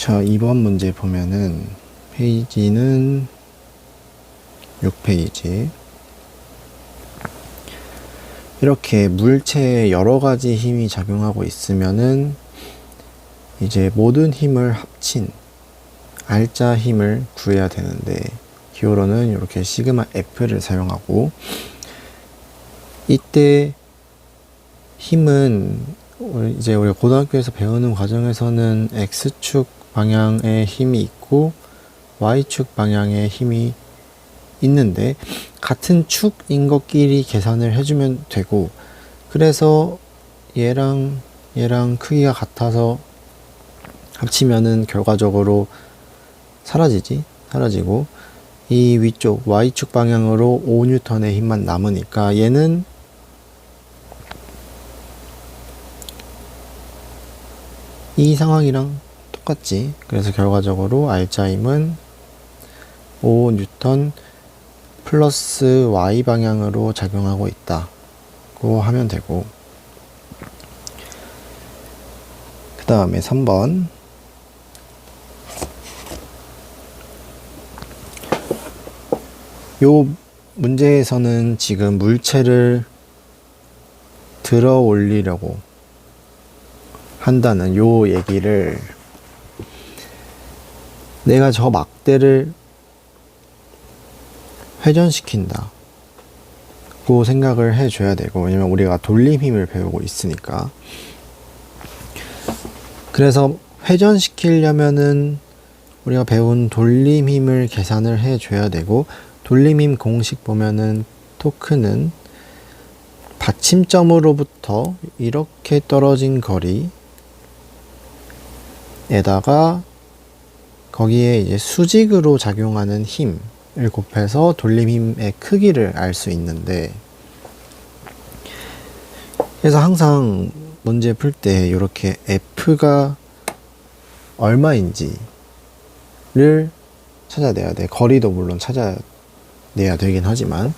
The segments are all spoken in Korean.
자, 2번 문제 보면은 페이지는 6페이지. 이렇게 물체에 여러 가지 힘이 작용하고 있으면은 이제 모든 힘을 합친 알짜 힘을 구해야 되는데, 기호로는 이렇게 시그마 F를 사용하고, 이때 힘은 이제 우리가 고등학교에서 배우는 과정에서는 X축 방향의 힘이 있고 Y축 방향의 힘이 있는데, 같은 축인 것끼리 계산을 해주면 되고, 그래서 얘랑 크기가 같아서 합치면은 결과적으로 사라지고, 이 위쪽 Y축 방향으로 5N의 힘만 남으니까 얘는 이 상황이랑 똑같지. 그래서 결과적으로 알짜 힘은 5N 플러스 Y 방향으로 작용하고 있다고 하면 되고, 그 다음에 3번. 요 문제에서는 지금 물체를 들어 올리려고 한다는 요 얘기를, 내가 저 막대를 회전시킨다고 생각을 해줘야 되고, 왜냐면 우리가 돌림 힘을 배우고 있으니까. 그래서 회전시키려면은 우리가 배운 돌림 힘을 계산을 해줘야 되고, 돌림 힘 공식 보면은 토크는 받침점으로부터 이렇게 떨어진 거리에다가 거기에 이제 수직으로 작용하는 힘을 곱해서 돌림 힘의 크기를 알 수 있는데, 그래서 항상 문제 풀 때 이렇게 F가 얼마인지를 찾아내야 돼. 거리도 물론 찾아내야 되긴 하지만.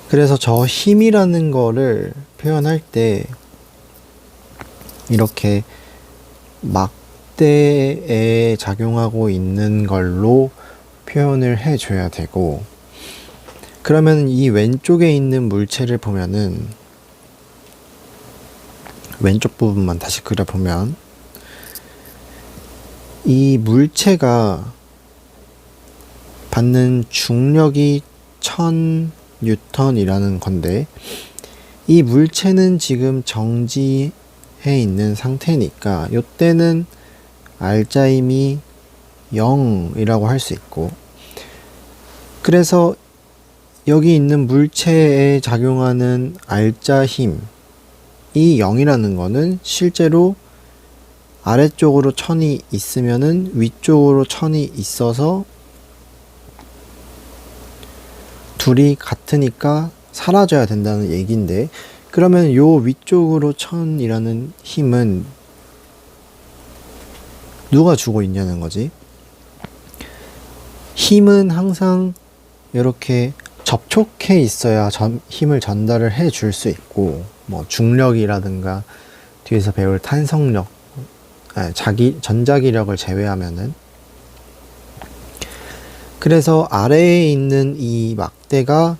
그래서 저 힘이라는 거를 표현할 때 이렇게 막대에 작용하고 있는 걸로 표현을 해줘야 되고, 그러면 이 왼쪽에 있는 물체를 보면은, 왼쪽 부분만 다시 그려보면, 이 물체가 받는 중력이 1000N이라는 건데, 이 물체는 지금 정지해 있는 상태니까 이때는 알짜 힘이 0이라고 할 수 있고, 그래서 여기 있는 물체에 작용하는 알짜 힘이 0이라는 거는 실제로 아래쪽으로 1000이 있으면은 위쪽으로 1000이 있어서 둘이 같으니까 사라져야 된다는 얘기인데, 그러면 요 위쪽으로 1000이라는 힘은 누가 주고 있냐는 거지. 힘은 항상 이렇게 접촉해 있어야 힘을 전달을 해 줄 수 있고, 뭐 중력이라든가 뒤에서 배울 탄성력, 전자기력을 제외하면은. 그래서 아래에 있는 이 막대가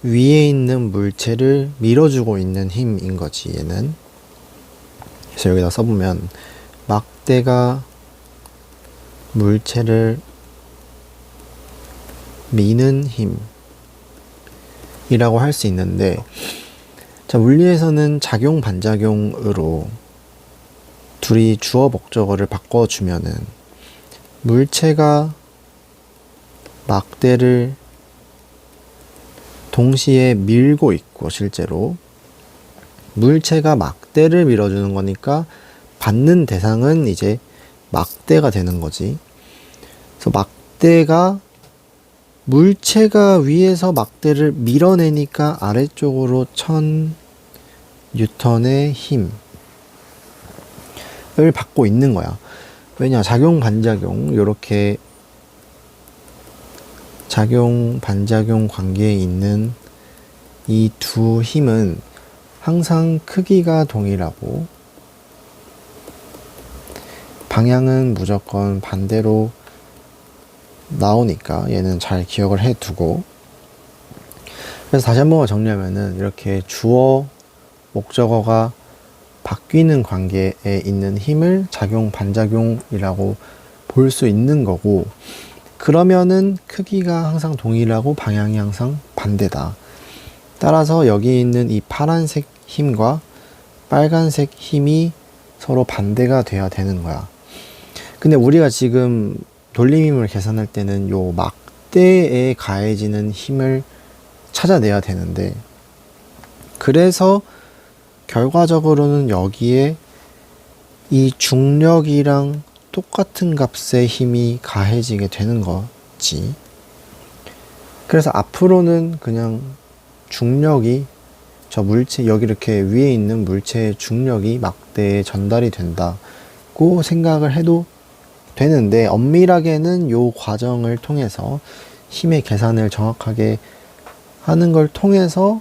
위에 있는 물체를 밀어주고 있는 힘인 거지, 얘는. 그래서 여기다 써보면 막대가 물체를 미는 힘이라고 할 수 있는데, 자, 물리에서는 작용 반작용으로 둘이 주어 목적어를 바꿔주면은 물체가 막대를 동시에 밀고 있고, 실제로 물체가 막대를 밀어주는 거니까 받는 대상은 이제 막대가 되는 거지. 그래서 막대가 물체가 위에서 막대를 밀어내니까 아래쪽으로 1000N의 힘을 받고 있는 거야. 왜냐, 작용 반작용, 요렇게 작용 반작용 관계에 있는 이 두 힘은 항상 크기가 동일하고 방향은 무조건 반대로 나오니까 얘는 잘 기억을 해두고, 그래서 다시 한번 정리하면은 이렇게 주어, 목적어가 바뀌는 관계에 있는 힘을 작용, 반작용이라고 볼 수 있는 거고, 그러면은 크기가 항상 동일하고 방향이 항상 반대다. 따라서 여기 있는 이 파란색 힘과 빨간색 힘이 서로 반대가 돼야 되는 거야. 근데 우리가 지금 돌림힘을 계산할 때는 요 막대에 가해지는 힘을 찾아내야 되는데, 그래서 결과적으로는 여기에 이 중력이랑 똑같은 값의 힘이 가해지게 되는 거지. 그래서 앞으로는 그냥 중력이 저 물체, 여기 이렇게 위에 있는 물체의 중력이 막대에 전달이 된다고 생각을 해도 되는데, 엄밀하게는 요 과정을 통해서 힘의 계산을 정확하게 하는 걸 통해서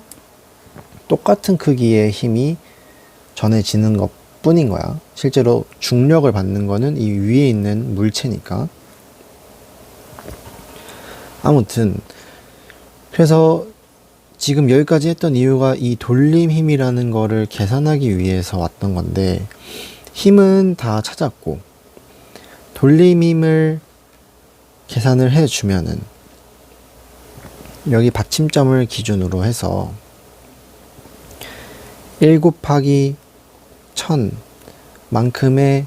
똑같은 크기의 힘이 전해지는 것 뿐인 거야. 실제로 중력을 받는 거는 이 위에 있는 물체니까. 아무튼 그래서 지금 여기까지 했던 이유가 이 돌림 힘이라는 거를 계산하기 위해서 왔던 건데, 힘은 다 찾았고 돌림 힘을 계산을 해주면은 여기 받침점을 기준으로 해서 1 곱하기 1000 만큼의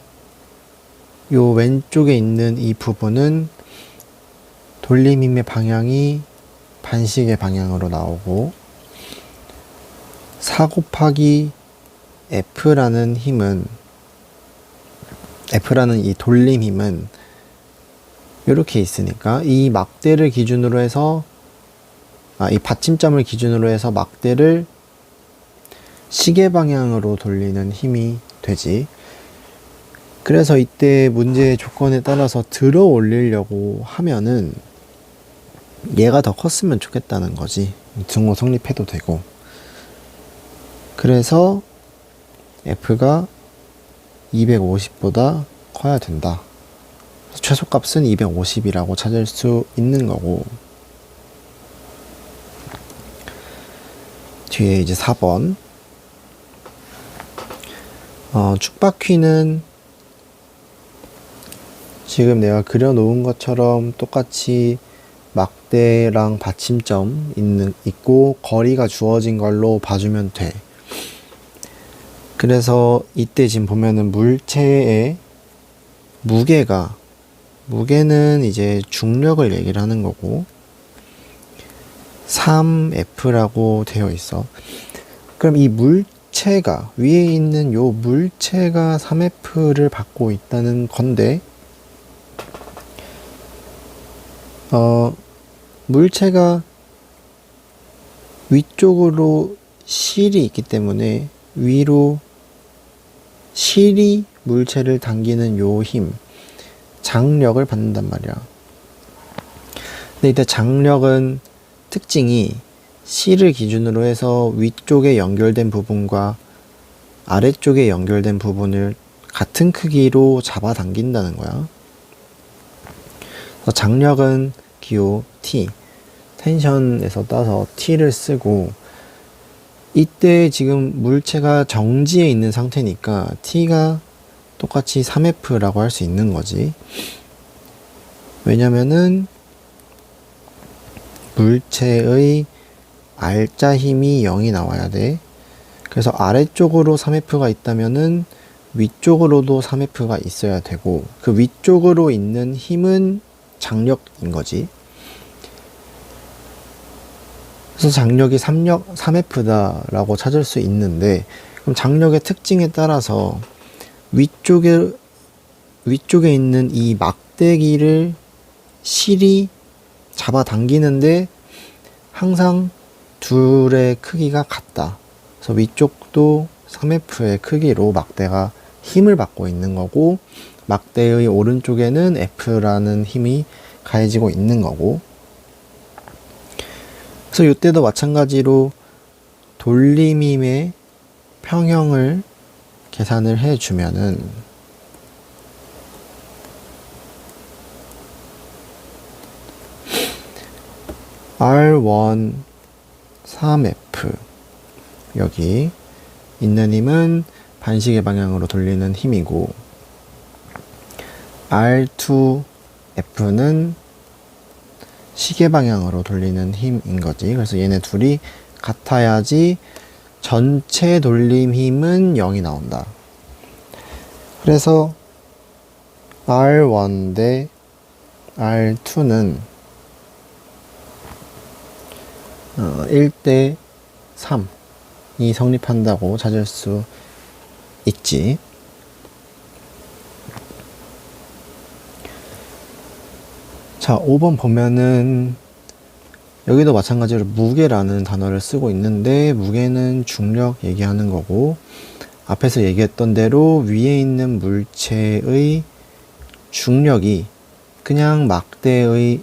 요 왼쪽에 있는 이 부분은 돌림 힘의 방향이 반시계 방향으로 나오고, 4 곱하기 F라는 힘은, F라는 이 돌림 힘은 이렇게 있으니까 이 막대를 기준으로 해서, 이 받침점을 기준으로 해서 막대를 시계 방향으로 돌리는 힘이 되지. 그래서 이때 문제의 조건에 따라서 들어 올리려고 하면은 얘가 더 컸으면 좋겠다는 거지. 증오 성립해도 되고. 그래서 F가 250보다 커야 된다. 최소값은 250이라고 찾을 수 있는 거고, 뒤에 이제 4번 축바퀴는 지금 내가 그려놓은 것처럼 똑같이 막대랑 받침점 있고 거리가 주어진 걸로 봐주면 돼. 그래서 이때 지금 보면은 물체의 무게는 이제 중력을 얘기를 하는 거고 3F라고 되어 있어. 그럼 이 물체가 위에 있는 요 물체가 3F를 받고 있다는 건데, 물체가 위쪽으로 실이 있기 때문에 위로 실이 물체를 당기는 요 힘, 장력을 받는단 말이야. 근데 이때 장력은 특징이 실을 기준으로 해서 위쪽에 연결된 부분과 아래쪽에 연결된 부분을 같은 크기로 잡아당긴다는 거야. 그래서 장력은 기호 T, 텐션에서 따서 T를 쓰고, 이때 지금 물체가 정지해 있는 상태니까 T가 똑같이 3F라고 할 수 있는 거지. 왜냐면은 물체의 R자 힘이 0이 나와야 돼. 그래서 아래쪽으로 3F가 있다면은 위쪽으로도 3F가 있어야 되고, 그 위쪽으로 있는 힘은 장력인 거지. 그래서 장력이 3F다라고 찾을 수 있는데, 그럼 장력의 특징에 따라서 위쪽에 있는 이 막대기를 실이 잡아당기는데 항상 둘의 크기가 같다. 그래서 위쪽도 3F의 크기로 막대가 힘을 받고 있는 거고, 막대의 오른쪽에는 F라는 힘이 가해지고 있는 거고, 그래서 이때도 마찬가지로 돌림힘의 평형을 계산을 해주면은 R1 3F 여기 있는 힘은 반시계 방향으로 돌리는 힘이고 R2F는 시계 방향으로 돌리는 힘인 거지. 그래서 얘네 둘이 같아야지 전체 돌림 힘은 0이 나온다. 그래서 R1 대 R2는 1대 3이 성립한다고 찾을 수 있지. 자, 5번 보면은 여기도 마찬가지로 무게라는 단어를 쓰고 있는데 무게는 중력 얘기하는 거고 앞에서 얘기했던 대로 위에 있는 물체의 중력이 그냥 막대의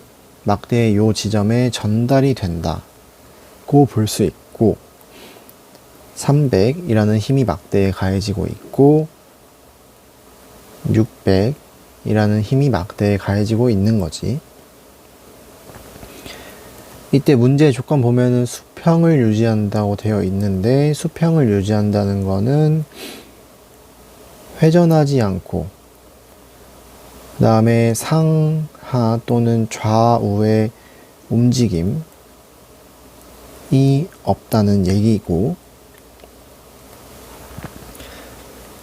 요 지점에 전달이 된다고 볼 수 있고 300이라는 힘이 막대에 가해지고 있고 600이라는 힘이 막대에 가해지고 있는 거지. 이때 문제의 조건 보면은 수평을 유지한다고 되어 있는데 수평을 유지한다는 거는 회전하지 않고 그 다음에 상하 또는 좌우의 움직임이 없다는 얘기고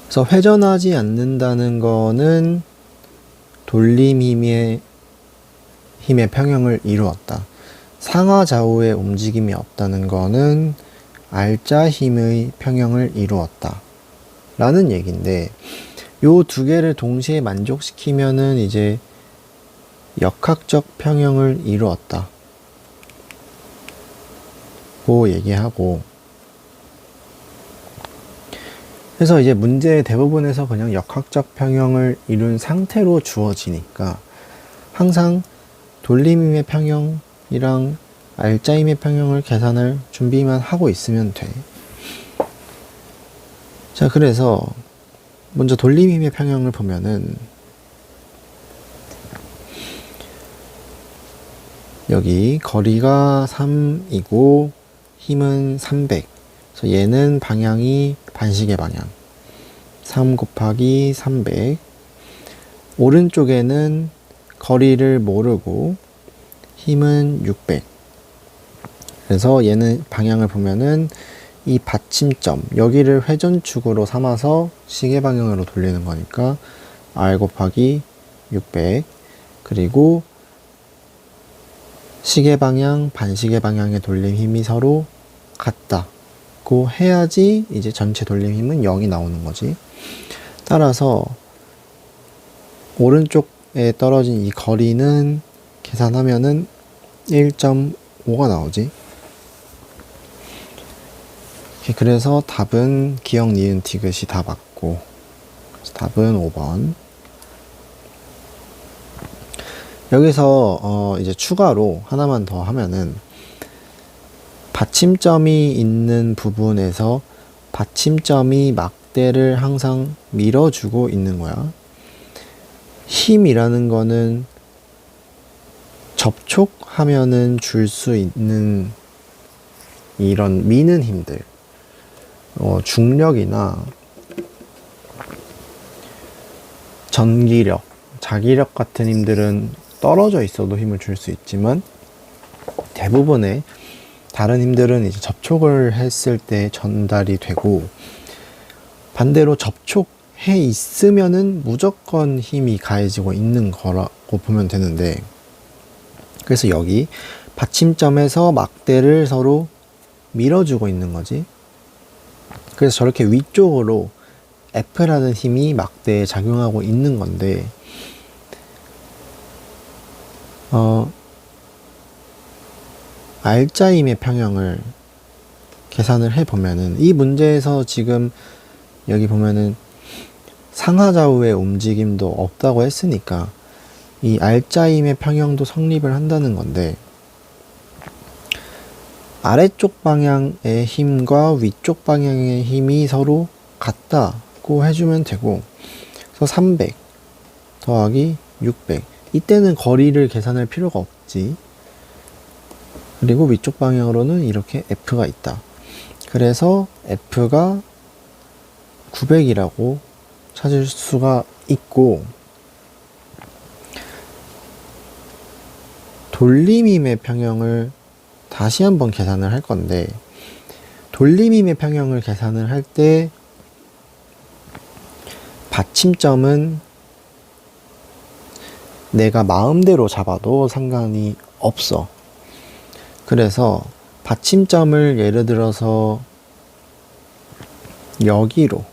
그래서 회전하지 않는다는 거는 돌림 힘의 평형을 이루었다. 상하 좌우의 움직임이 없다는 거는 알짜 힘의 평형을 이루었다 라는 얘기인데 요 두 개를 동시에 만족시키면은 이제 역학적 평형을 이루었다 고 얘기하고 그래서 이제 문제의 대부분에서 그냥 역학적 평형을 이룬 상태로 주어지니까 항상 돌림힘의 평형이랑 알짜힘의 평형을 계산할 준비만 하고 있으면 돼. 자, 그래서 먼저 돌림힘의 평형을 보면은 여기 거리가 3이고 힘은 300. 그래서 얘는 방향이 반시계 방향. 3 곱하기 300. 오른쪽에는 거리를 모르고 힘은 600. 그래서 얘는 방향을 보면은 이 받침점 여기를 회전축으로 삼아서 시계 방향으로 돌리는 거니까 R 곱하기 600 그리고 시계 방향, 반시계 방향의 돌림 힘이 서로 같다고 해야지 이제 전체 돌림 힘은 0이 나오는 거지. 따라서 오른쪽에 떨어진 이 거리는 계산하면은 1.5가 나오지. 그래서 답은 기역, 니은, 디귿이 다 맞고 그래서 답은 5번. 여기서 이제 추가로 하나만 더 하면은 받침점이 있는 부분에서 받침점이 막대를 항상 밀어주고 있는 거야. 힘이라는 거는 접촉하면은 줄 수 있는 이런 미는 힘들 중력이나 전기력, 자기력 같은 힘들은 떨어져 있어도 힘을 줄 수 있지만 대부분의 다른 힘들은 이제 접촉을 했을 때 전달이 되고 반대로 접촉해 있으면은 무조건 힘이 가해지고 있는 거라고 보면 되는데 그래서 여기 받침점에서 막대를 서로 밀어주고 있는 거지. 그래서 저렇게 위쪽으로 F라는 힘이 막대에 작용하고 있는 건데 알짜힘의 평형을 계산을 해보면은 이 문제에서 지금 여기 보면은 상하좌우의 움직임도 없다고 했으니까 이 알짜힘의 평형도 성립을 한다는 건데 아래쪽 방향의 힘과 위쪽 방향의 힘이 서로 같다고 해주면 되고 그래서 300 더하기 600 이때는 거리를 계산할 필요가 없지. 그리고 위쪽 방향으로는 이렇게 F가 있다. 그래서 F가 900이라고 찾을 수가 있고, 돌림임의 평형을 다시 한번 계산을 할 건데, 돌림임의 평형을 계산을 할 때 받침점은 내가 마음대로 잡아도 상관이 없어. 그래서 받침점을 예를 들어서 여기로,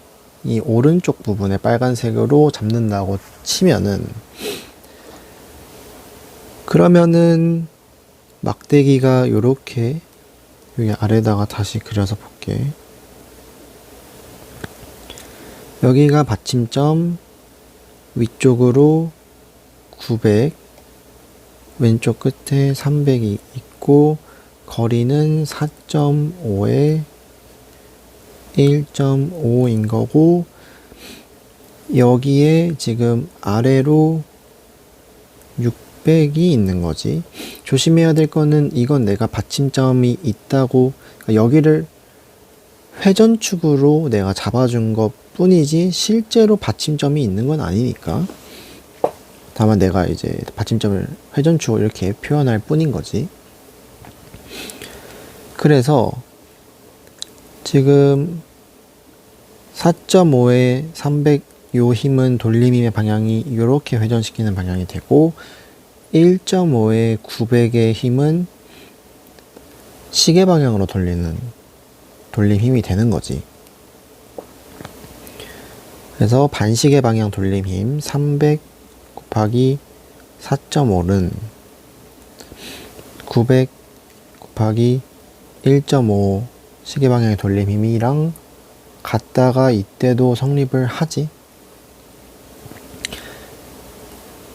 이 오른쪽 부분에 빨간색으로 잡는다고 치면은, 그러면은 막대기가 요렇게 여기 아래다가 다시 그려서 볼게. 여기가 받침점, 위쪽으로 900, 왼쪽 끝에 300이 있고, 거리는 4.5에 1.5인 거고, 여기에 지금 아래로 600이 있는 거지. 조심해야 될 거는, 이건 내가 받침점이 있다고, 그러니까 여기를 회전축으로 내가 잡아준 것 뿐이지 실제로 받침점이 있는 건 아니니까. 다만 내가 이제 받침점을 회전축으로 이렇게 표현할 뿐인 거지. 그래서 지금 4.5에 300, 요 힘은 돌림힘의 방향이 이렇게 회전시키는 방향이 되고, 1.5에 900의 힘은 시계 방향으로 돌리는 돌림 힘이 되는 거지. 그래서 반시계 방향 돌림 힘 300 곱하기 4.5는 900 곱하기 1.5 시계 방향의 돌림 힘이랑 같다가 이때도 성립을 하지.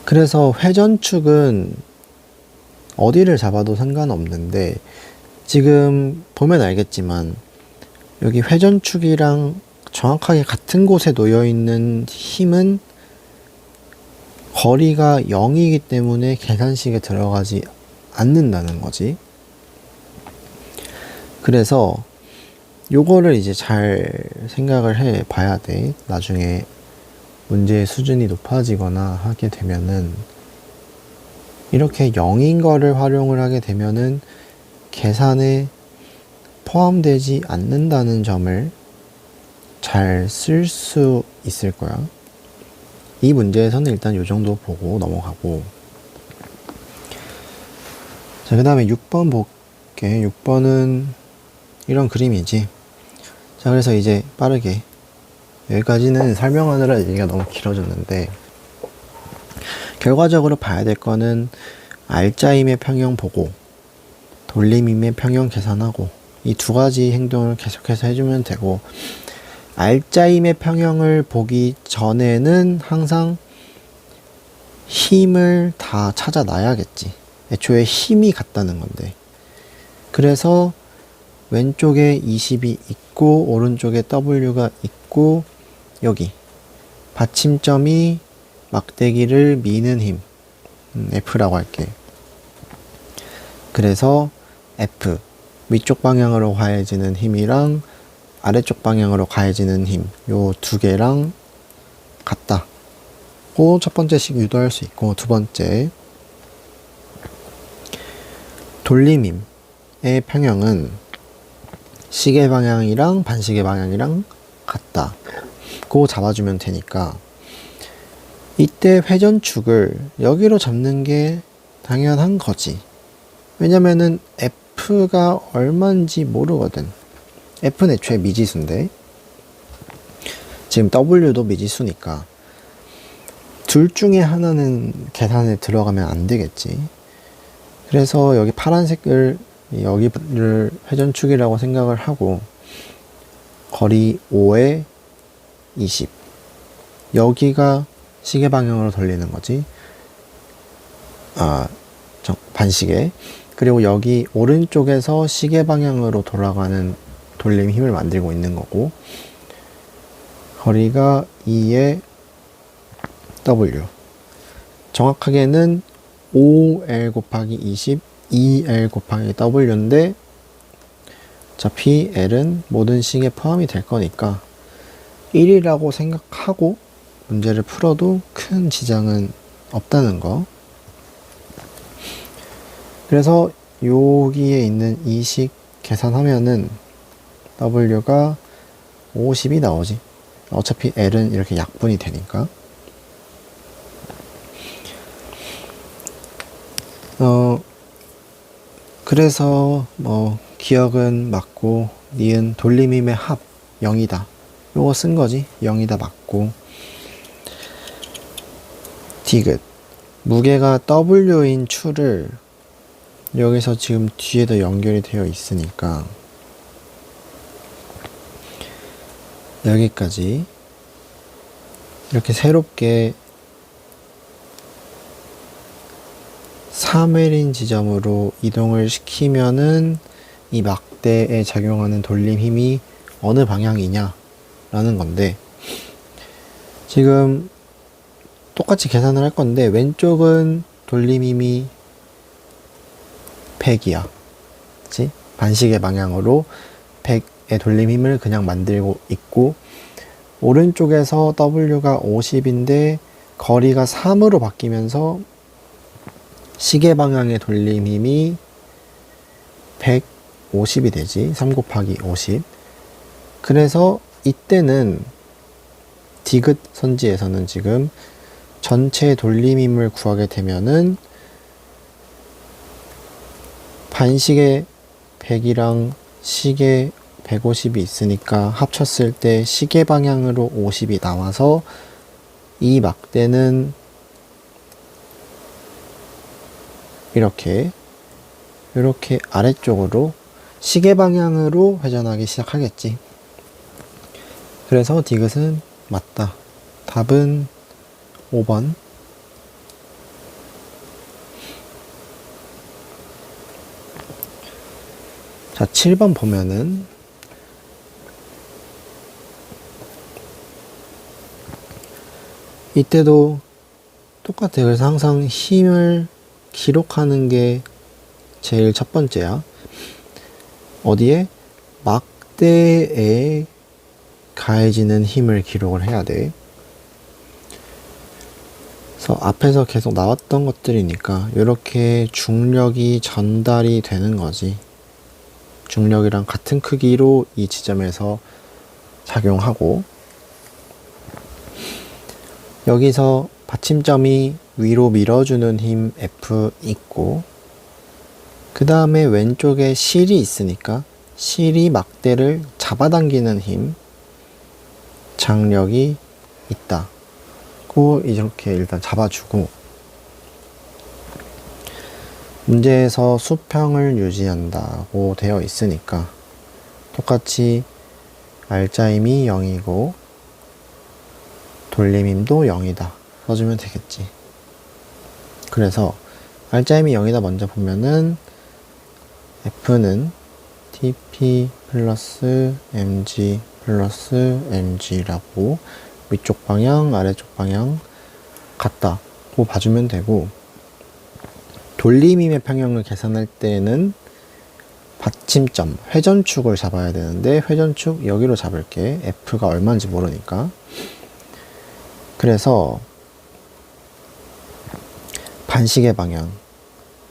그래서 회전축은 어디를 잡아도 상관없는데, 지금 보면 알겠지만 여기 회전축이랑 정확하게 같은 곳에 놓여 있는 힘은 거리가 0이기 때문에 계산식에 들어가지 않는다는 거지. 그래서 요거를 이제 잘 생각을 해 봐야 돼. 나중에 문제의 수준이 높아지거나 하게 되면은, 이렇게 0인 거를 활용을 하게 되면은 계산에 포함되지 않는다는 점을 잘 쓸 수 있을 거야. 이 문제에서는 일단 요 정도 보고 넘어가고, 자, 그 다음에 6번 볼게. 6번은 이런 그림이지. 자, 그래서 이제 빠르게, 여기까지는 설명하느라 얘기가 너무 길어졌는데, 결과적으로 봐야 될 거는 알짜임의 평형 보고 돌림임의 평형 계산하고, 이 두 가지 행동을 계속해서 해주면 되고, 알짜임의 평형을 보기 전에는 항상 힘을 다 찾아 놔야겠지. 애초에 힘이 같다는 건데. 그래서 왼쪽에 20이 있고 오른쪽에 W가 있고, 여기 받침점이 막대기를 미는 힘, F라고 할게. 그래서 F, 위쪽 방향으로 가해지는 힘이랑 아래쪽 방향으로 가해지는 힘, 요 두 개랑 같다고 첫 번째씩 유도할 수 있고, 두 번째, 돌림힘의 평형은 시계 방향이랑 반시계 방향이랑 같다고 잡아주면 되니까, 이때 회전축을 여기로 잡는 게 당연한 거지. 왜냐면은 F가 얼마인지 모르거든. F는 애초에 미지수인데, 지금 W도 미지수니까 둘 중에 하나는 계산에 들어가면 안 되겠지. 그래서 여기 파란색을, 여기를 회전축이라고 생각을 하고, 거리 5에 20, 여기가 시계 방향으로 돌리는 거지. 반시계. 그리고 여기 오른쪽에서 시계 방향으로 돌아가는 돌림 힘을 만들고 있는 거고, 거리가 2의 W, 정확하게는 5L 곱하기 20 2L 곱하기 W인데 어차피 L은 모든 식에 포함이 될 거니까 1이라고 생각하고 문제를 풀어도 큰 지장은 없다는 거. 그래서 여기에 있는 이 식 계산하면은 W가 50이 나오지. 어차피 L은 이렇게 약분이 되니까. 그래서 뭐 기억은 맞고 니은 돌림임의 합 0이다. 요거 쓴 거지. 0이다 맞고. 디귿 무게가 W인 추를 여기서 지금 뒤에도 연결이 되어 있으니까 여기까지 이렇게 새롭게 3L인 지점으로 이동을 시키면은 이 막대에 작용하는 돌림 힘이 어느 방향이냐 라는 건데, 지금 똑같이 계산을 할 건데 왼쪽은 돌림 힘이 100이야. 그치? 반시계 방향으로 100의 돌림 힘을 그냥 만들고 있고, 오른쪽에서 W가 50인데 거리가 3으로 바뀌면서 시계 방향의 돌림 힘이 150이 되지. 3 곱하기 50. 그래서 이때는 디귿 선지에서는 지금 전체 돌림 힘을 구하게 되면은 반시계 100이랑 시계 150이 있으니까 합쳤을 때 시계 방향으로 50이 나와서 이 막대는 이렇게 아래쪽으로 시계 방향으로 회전하기 시작하겠지. 그래서 디귿은 맞다. 답은 5번. 자, 7번 보면은 이때도 똑같아요. 그래서 항상 힘을 기록하는 게 제일 첫 번째야. 어디에? 막대에 가해지는 힘을 기록을 해야 돼. 그래서 앞에서 계속 나왔던 것들이니까 이렇게 중력이 전달이 되는 거지. 중력이랑 같은 크기로 이 지점에서 작용하고, 여기서 받침점이 위로 밀어주는 힘 F 있고, 그 다음에 왼쪽에 실이 있으니까 실이 막대를 잡아당기는 힘, 장력이 있다. 고 이렇게 일단 잡아주고, 문제에서 수평을 유지한다고 되어 있으니까 똑같이 알짜힘이 0이고 돌림힘도 0이다 써주면 되겠지. 그래서 알짜힘이 0이다 먼저 보면은 F는 TP 플러스 mg 플러스 mg라고 위쪽 방향 아래쪽 방향 같다고 봐주면 되고, 돌림힘의 평형을 계산할 때는 받침점 회전축을 잡아야 되는데 회전축 여기로 잡을게. F가 얼마인지 모르니까. 그래서 반시계 방향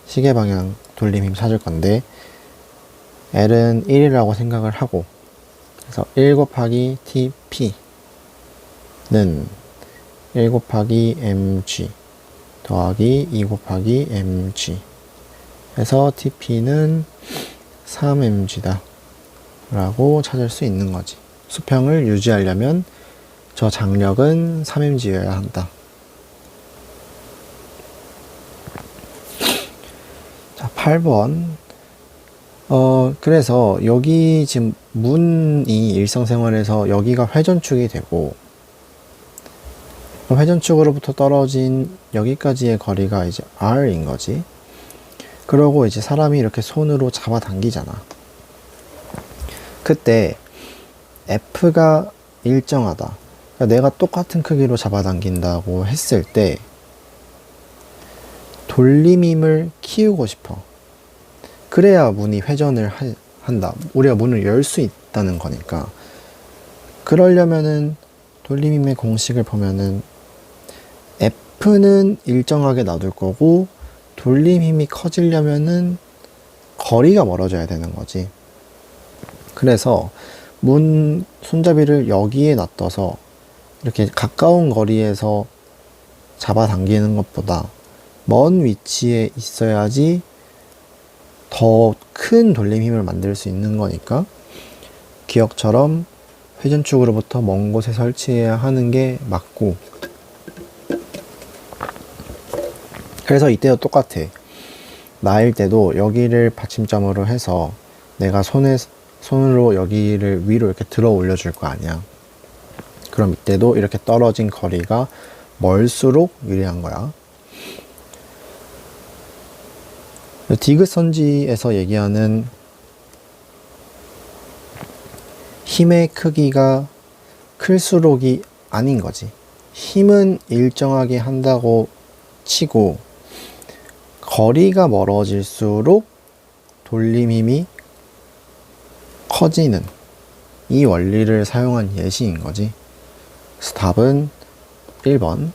시계 방향 돌림힘 찾을 건데 L은 1이라고 생각을 하고, 그래서 1 곱하기 TP는 1 곱하기 mg 더하기 2 곱하기 mg 해서 TP는 3mg다 라고 찾을 수 있는 거지. 수평을 유지하려면 저 장력은 3mg여야 한다. 자, 8번. 그래서 여기 지금 문이 일상생활에서 여기가 회전축이 되고, 회전축으로부터 떨어진 여기까지의 거리가 이제 R인 거지. 그러고 이제 사람이 이렇게 손으로 잡아당기잖아. 그때 F가 일정하다. 그러니까 내가 똑같은 크기로 잡아당긴다고 했을 때 돌림힘을 키우고 싶어. 그래야 문이 회전을 한다. 우리가 문을 열 수 있다는 거니까. 그러려면은 돌림힘의 공식을 보면은 F는 일정하게 놔둘 거고 돌림힘이 커지려면은 거리가 멀어져야 되는 거지. 그래서 문 손잡이를 여기에 놔둬서 이렇게 가까운 거리에서 잡아당기는 것보다 먼 위치에 있어야지 더 큰 돌림 힘을 만들 수 있는 거니까 기억처럼 회전축으로부터 먼 곳에 설치해야 하는 게 맞고, 그래서 이때도 똑같아. 나일 때도 여기를 받침점으로 해서 내가 손으로 여기를 위로 이렇게 들어 올려줄 거 아니야. 그럼 이때도 이렇게 떨어진 거리가 멀수록 유리한 거야. 디귿선지에서 얘기하는 힘의 크기가 클수록이 아닌 거지. 힘은 일정하게 한다고 치고 거리가 멀어질수록 돌림힘이 커지는 이 원리를 사용한 예시인 거지. 스탑은 1번.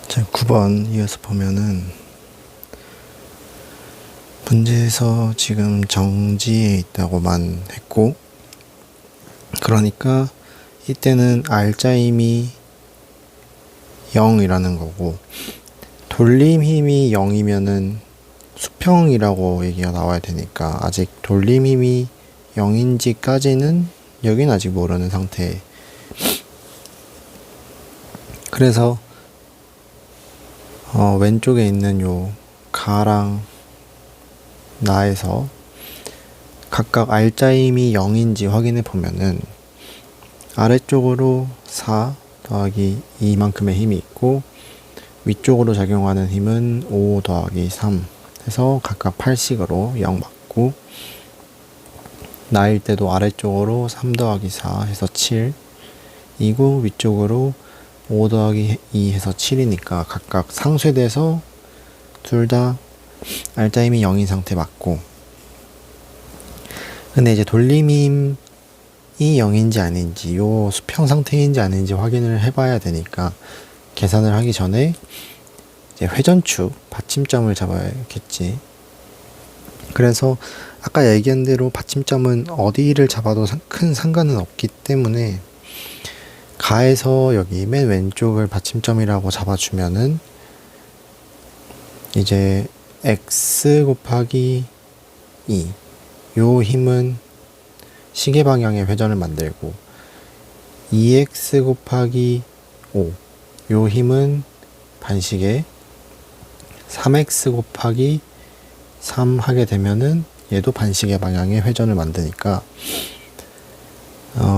자, 9번 이어서 보면은 문제에서 지금 정지에 있다고만 했고, 그러니까 이때는 R자임이 0이라는 거고, 돌림힘이 0이면은 수평이라고 얘기가 나와야 되니까 아직 돌림힘이 0인지까지는 여긴 아직 모르는 상태. 그래서 왼쪽에 있는 요 가랑 나에서 각각 R자임이 0인지 확인해 보면은 아래쪽으로 4 더하기 2만큼의 힘이 있고 위쪽으로 작용하는 힘은 5 더하기 3 해서 각각 8씩으로 0 맞고, 나일 때도 아래쪽으로 3 더하기 4 해서 7 이고 위쪽으로 5 더하기 2 해서 7이니까 각각 상쇄돼서 둘 다 R자임이 0인 상태 맞고, 근데 이제 돌림힘이 0인지 아닌지 요 수평 상태인지 아닌지 확인을 해봐야 되니까 계산을 하기 전에 이제 회전축 받침점을 잡아야겠지. 그래서 아까 얘기한 대로 받침점은 어디를 잡아도 큰 상관은 없기 때문에 가에서 여기 맨 왼쪽을 받침점이라고 잡아주면은 이제 x 곱하기 2 요 힘은 시계 방향의 회전을 만들고 2x 곱하기 5 요 힘은 반시계 3x 곱하기 3 하게 되면은 얘도 반시계 방향의 회전을 만드니까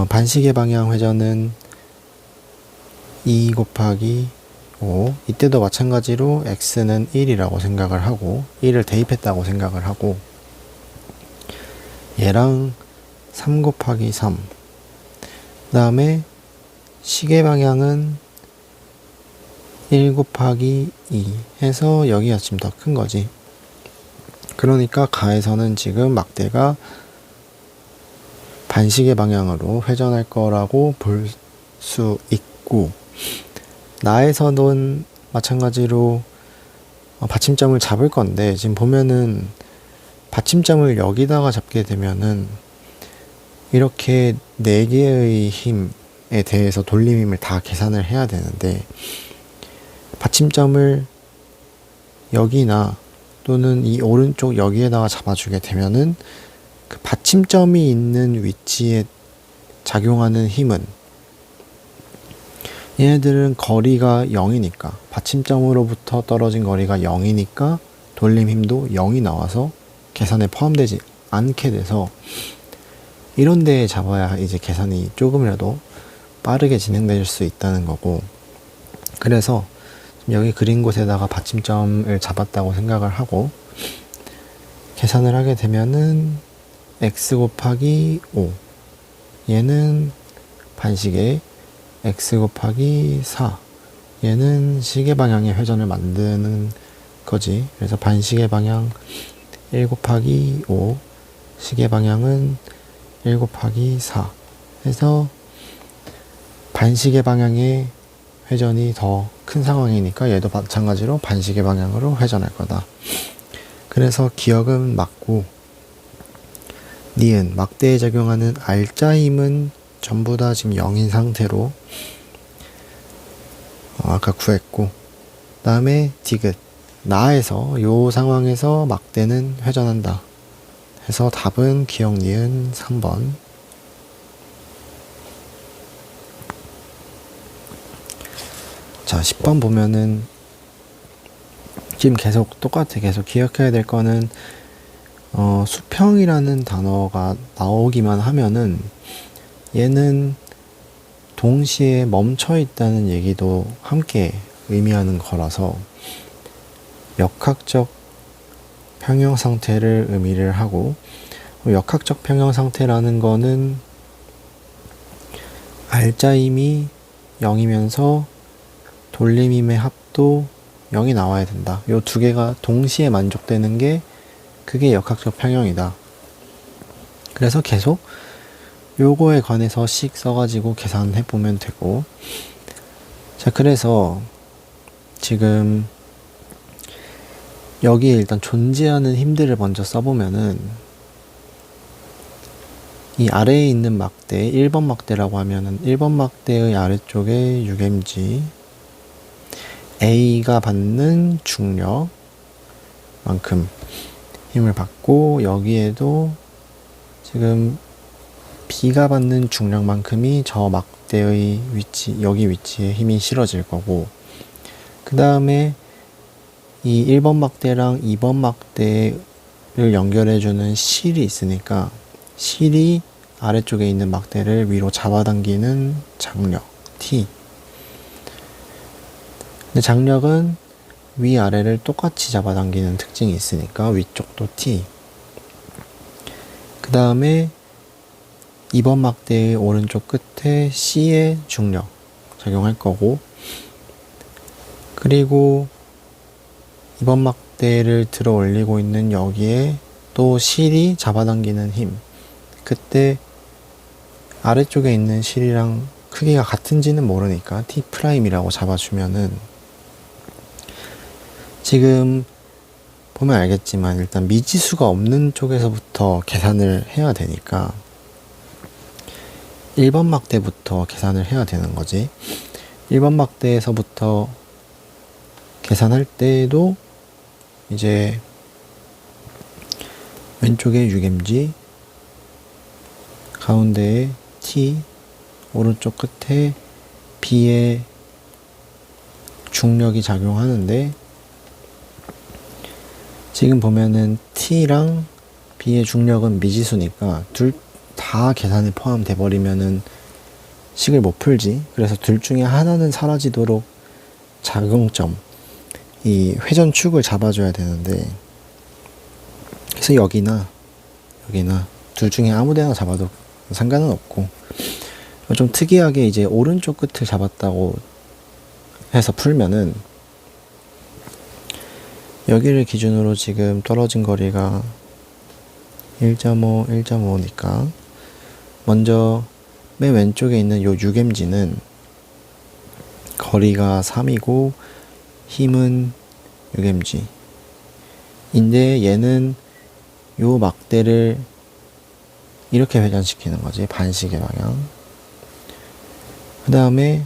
반시계 방향 회전은 2 곱하기 5 이때도 마찬가지로 x는 1이라고 생각을 하고 1을 대입했다고 생각을 하고 얘랑 3 곱하기 3 그 다음에 시계 방향은 1 곱하기 2 해서 여기가 지금 더 큰 거지. 그러니까 가에서는 지금 막대가 반시계 방향으로 회전할 거라고 볼 수 있고, 나에서는 마찬가지로 받침점을 잡을 건데 지금 보면은 받침점을 여기다가 잡게 되면은 이렇게 4개의 힘에 대해서 돌림힘을 다 계산을 해야 되는데 받침점을 여기나 또는 이 오른쪽 여기에다가 잡아주게 되면은 그 받침점이 있는 위치에 작용하는 힘은 얘네들은 거리가 0이니까 받침점으로부터 떨어진 거리가 0이니까 돌림 힘도 0이 나와서 계산에 포함되지 않게 돼서 이런 데에 잡아야 이제 계산이 조금이라도 빠르게 진행될 수 있다는 거고, 그래서 여기 그린 곳에다가 받침점을 잡았다고 생각을 하고 계산을 하게 되면은 x 곱하기 5 얘는 반시계 x 곱하기 4 얘는 시계 방향의 회전을 만드는 거지. 그래서 반시계 방향 1 곱하기 5, 시계 방향은 1 곱하기 4 해서 반시계 방향의 회전이 더 큰 상황이니까 얘도 마찬가지로 반시계 방향으로 회전할 거다. 그래서 기역은 맞고 니은 막대에 작용하는 알자 힘은 전부 다 지금 0인 상태로 아까 구했고, 그 다음에 디귿 나에서 요 상황에서 막대는 회전한다 해서 답은 기역 니은 3번. 자, 10번 보면은 지금 계속 똑같아. 계속 기억해야 될 거는 수평이라는 단어가 나오기만 하면은 얘는 동시에 멈춰 있다는 얘기도 함께 의미하는 거라서 역학적 평형 상태를 의미를 하고, 역학적 평형 상태라는 거는 알자임이 0이면서 돌림임의 합도 0이 나와야 된다. 요 두 개가 동시에 만족되는 게 그게 역학적 평형이다. 그래서 계속 요거에 관해서 씩 써가지고 계산해 보면 되고, 자, 그래서 지금 여기에 일단 존재하는 힘들을 먼저 써보면은 이 아래에 있는 막대 1번 막대라고 하면은 1번 막대의 아래쪽에 6mg A가 받는 중력만큼 힘을 받고, 여기에도 지금 B가 받는 중력만큼이 저 막대의 위치, 여기 위치에 힘이 실어질 거고, 그 다음에 이 1번 막대랑 2번 막대를 연결해주는 실이 있으니까 실이 아래쪽에 있는 막대를 위로 잡아당기는 장력 T. 근데 장력은 위아래를 똑같이 잡아당기는 특징이 있으니까 위쪽도 T. 그 다음에 2번 막대의 오른쪽 끝에 C의 중력 작용할 거고, 그리고 2번 막대를 들어 올리고 있는 여기에 또 실이 잡아당기는 힘, 그때 아래쪽에 있는 실이랑 크기가 같은지는 모르니까 T'이라고 잡아주면은, 지금 보면 알겠지만 일단 미지수가 없는 쪽에서부터 계산을 해야 되니까 1번 막대부터 계산을 해야 되는 거지. 1번 막대에서부터 계산할 때도 이제 왼쪽에 6mg, 가운데에 T, 오른쪽 끝에 B의 중력이 작용하는데, 지금 보면은 T랑 B의 중력은 미지수니까 둘 다 계산이 포함돼 버리면은 식을 못 풀지. 그래서 둘 중에 하나는 사라지도록 작용점, 이 회전축을 잡아줘야 되는데, 그래서 여기나 둘 중에 아무 데나 잡아도 상관은 없고, 좀 특이하게 이제 오른쪽 끝을 잡았다고 해서 풀면은 여기를 기준으로 지금 떨어진 거리가 1.5, 1.5니까 먼저 맨 왼쪽에 있는 요 6mg는 거리가 3이고 힘은 6mg 인데, 얘는 요 막대를 이렇게 회전시키는 거지, 반시계 방향. 그 다음에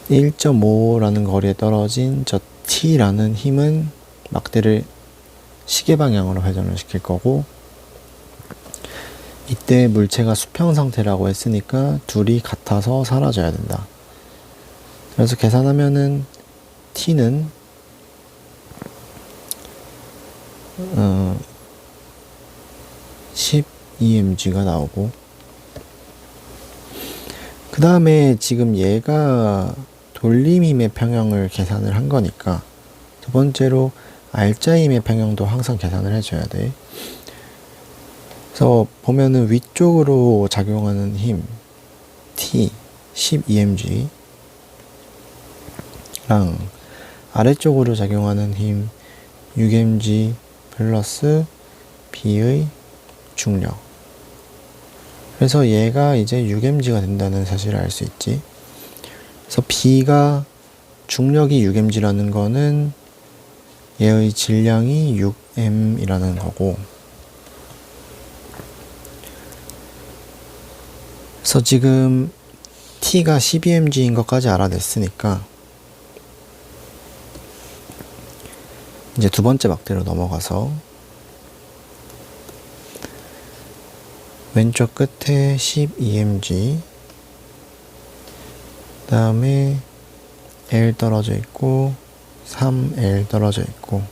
1.5라는 거리에 떨어진 저 T라는 힘은 막대를 시계 방향으로 회전을 시킬 거고, 이때 물체가 수평 상태라고 했으니까 둘이 같아서 사라져야 된다. 그래서 계산하면은 T는 12mg가 나오고, 그 다음에 지금 얘가 돌림힘의 평형을 계산을 한 거니까 두 번째로 알짜힘의 평형도 항상 계산을 해줘야 돼. 그래서 보면은 위쪽으로 작용하는 힘 T 12mg랑 아래쪽으로 작용하는 힘 6mg 플러스 B의 중력. 그래서 얘가 이제 6mg가 된다는 사실을 알 수 있지. 그래서 B가 중력이 6mg라는 거는 얘의 질량이 6m이라는 거고, 그래서 지금 T가 12mg인 것까지 알아냈으니까 이제 두 번째 막대로 넘어가서 왼쪽 끝에 12mg, 그 다음에 L 떨어져 있고 3L 떨어져 있고,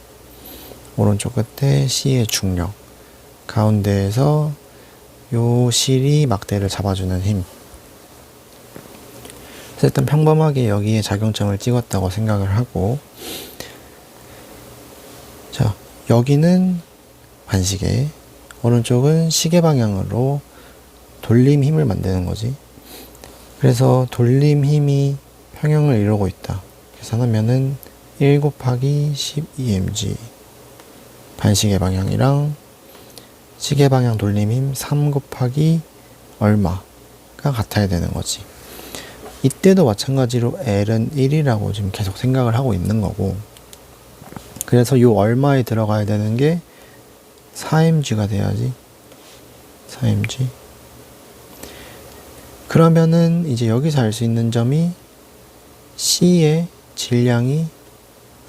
오른쪽 끝에 C의 중력, 가운데에서 요 실이 막대를 잡아주는 힘. 그래서 일단 평범하게 여기에 작용점을 찍었다고 생각을 하고, 자, 여기는 반시계, 오른쪽은 시계 방향으로 돌림 힘을 만드는 거지. 그래서 돌림 힘이 평형을 이루고 있다. 계산하면은 1 곱하기 12mg 반시계 방향이랑 시계 방향 돌림 힘 3 곱하기 얼마가 같아야 되는 거지. 이때도 마찬가지로 L은 1이라고 지금 계속 생각을 하고 있는 거고, 그래서 요 얼마에 들어가야 되는 게 4mg가 돼야지. 4mg. 그러면은 이제 여기서 알 수 있는 점이 C의 질량이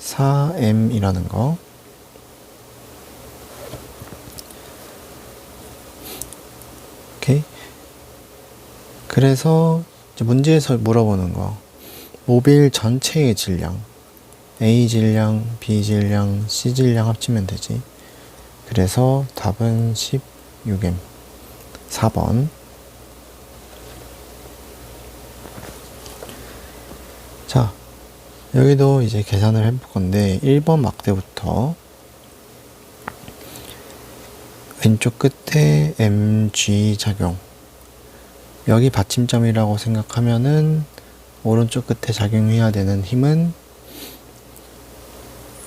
4m이라는 거. 오케이. 그래서 이제 문제에서 물어보는 거, 모빌 전체의 질량, A 질량, B 질량, C 질량 합치면 되지. 그래서 답은 16m. 4번. 자, 여기도 이제 계산을 해볼 건데 1번 막대부터 왼쪽 끝에 mg 작용, 여기 받침점이라고 생각하면은 오른쪽 끝에 작용해야 되는 힘은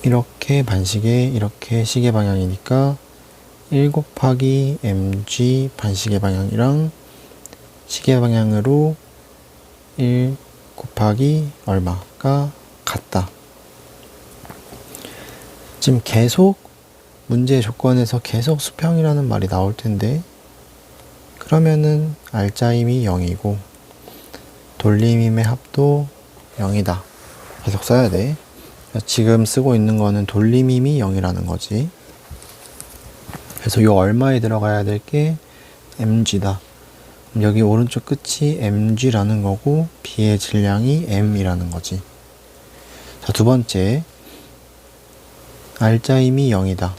이렇게 반시계, 이렇게 시계 방향이니까 1 곱하기 mg 반시계 방향이랑 시계 방향으로 1 곱하기 얼마가 같다. 지금 계속 문제 조건에서 계속 수평이라는 말이 나올 텐데, 그러면은 알짜힘이 0이고 돌림힘의 합도 0이다. 계속 써야 돼. 지금 쓰고 있는 거는 돌림힘이 0이라는 거지. 그래서 요 얼마에 들어가야 될 게 mg다. 여기 오른쪽 끝이 mg라는 거고 B의 질량이 m이라는 거지. 자, 두 번째, 알짜힘이 0이다.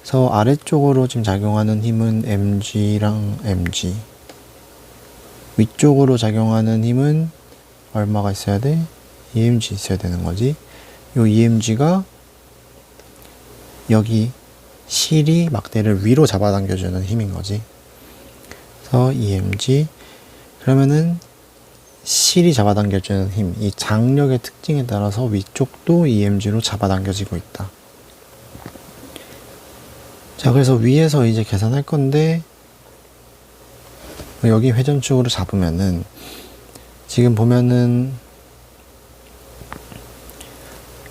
그래서 아래쪽으로 지금 작용하는 힘은 mg랑 mg, 위쪽으로 작용하는 힘은 얼마가 있어야 돼? emg 있어야 되는 거지. 요 emg가 여기 실이 막대를 위로 잡아당겨주는 힘인 거지. 그래서 emg, 그러면은 실이 잡아당겨주는 힘, 이 장력의 특징에 따라서 위쪽도 emg로 잡아당겨지고 있다. 자, 그래서 위에서 이제 계산할 건데, 여기 회전축으로 잡으면은 지금 보면은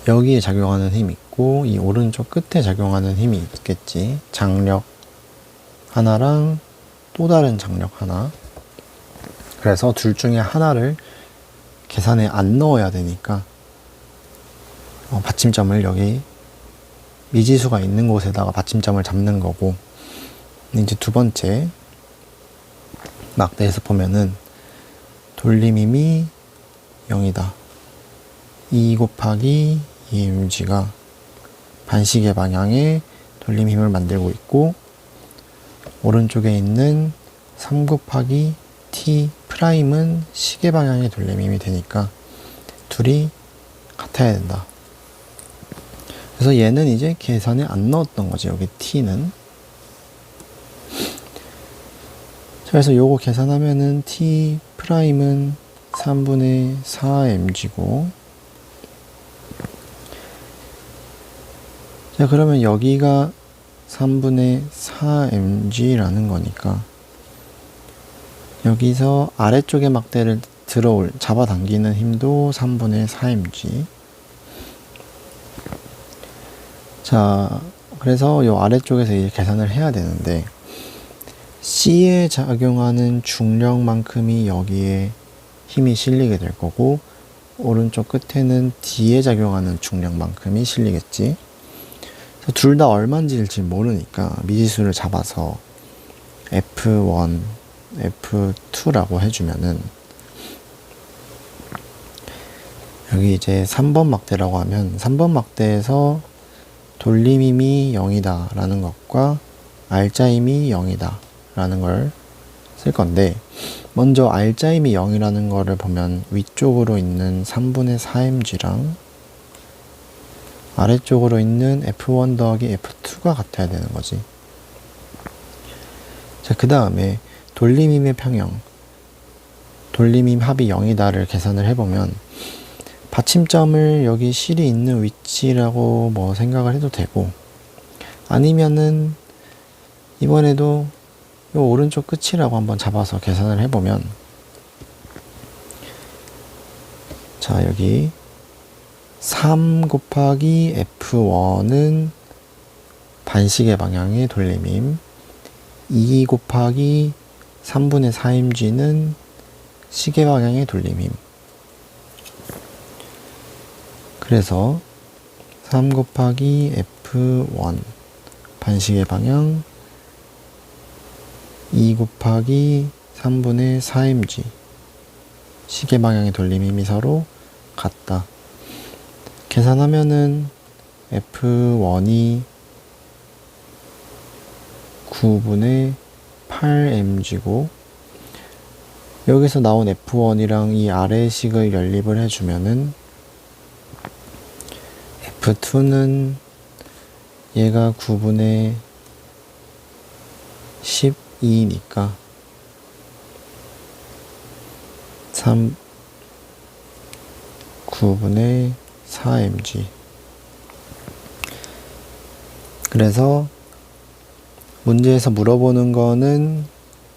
여기에 작용하는 힘이 있고 이 오른쪽 끝에 작용하는 힘이 있겠지. 장력 하나랑 또 다른 장력 하나. 그래서 둘 중에 하나를 계산에 안 넣어야 되니까 받침점을 여기 미지수가 있는 곳에다가 받침점을 잡는 거고, 이제 두 번째 막대에서 보면은 돌림힘이 0이다. 2 곱하기 emg가 반시계 방향의 돌림힘을 만들고 있고, 오른쪽에 있는 3 곱하기 t 프라임은 시계 방향의 돌림힘이 되니까 둘이 같아야 된다. 그래서 얘는 이제 계산에 안 넣었던 거지, 여기 t는. 그래서 요거 계산하면은 t 프라임은 3분의 4mg고 자, 그러면 여기가 3분의 4mg라는 거니까 여기서 아래쪽의 막대를 잡아당기는 힘도 3분의 4mg. 자, 그래서 요 아래쪽에서 이제 계산을 해야 되는데 C에 작용하는 중력만큼이 여기에 힘이 실리게 될 거고 오른쪽 끝에는 D에 작용하는 중력만큼이 실리겠지. 둘 다 얼마인지를 모르니까 미지수를 잡아서 F1, F2라고 해주면은 여기 이제 3번 막대라고 하면 3번 막대에서 돌림힘이 0이다 라는 것과 R자힘이 0이다 라는 걸 쓸 건데 먼저 R자힘이 0이라는 거를 보면 위쪽으로 있는 3분의 4mg랑 아래쪽으로 있는 F1 더하기 F2가 같아야 되는 거지. 자, 그 다음에 돌림힘의 평형, 돌림힘 합이 0이다를 계산을 해보면 받침점을 여기 실이 있는 위치라고 뭐 생각을 해도 되고 아니면은 이번에도 요 오른쪽 끝이라고 한번 잡아서 계산을 해보면 자, 여기 3 곱하기 F1은 반시계 방향의 돌림힘, 2 곱하기 3분의 4mg는 시계 방향의 돌림힘. 그래서 3 곱하기 F1 반시계 방향, 2 곱하기 3분의 4mg 시계 방향의 돌림힘이 서로 같다. 계산하면은 F1이 9분의 8mg고 여기서 나온 F1이랑 이 아래식을 연립을 해주면은 F2는 얘가 9분의 12니까 9분의 4mg. 그래서 문제에서 물어보는 거는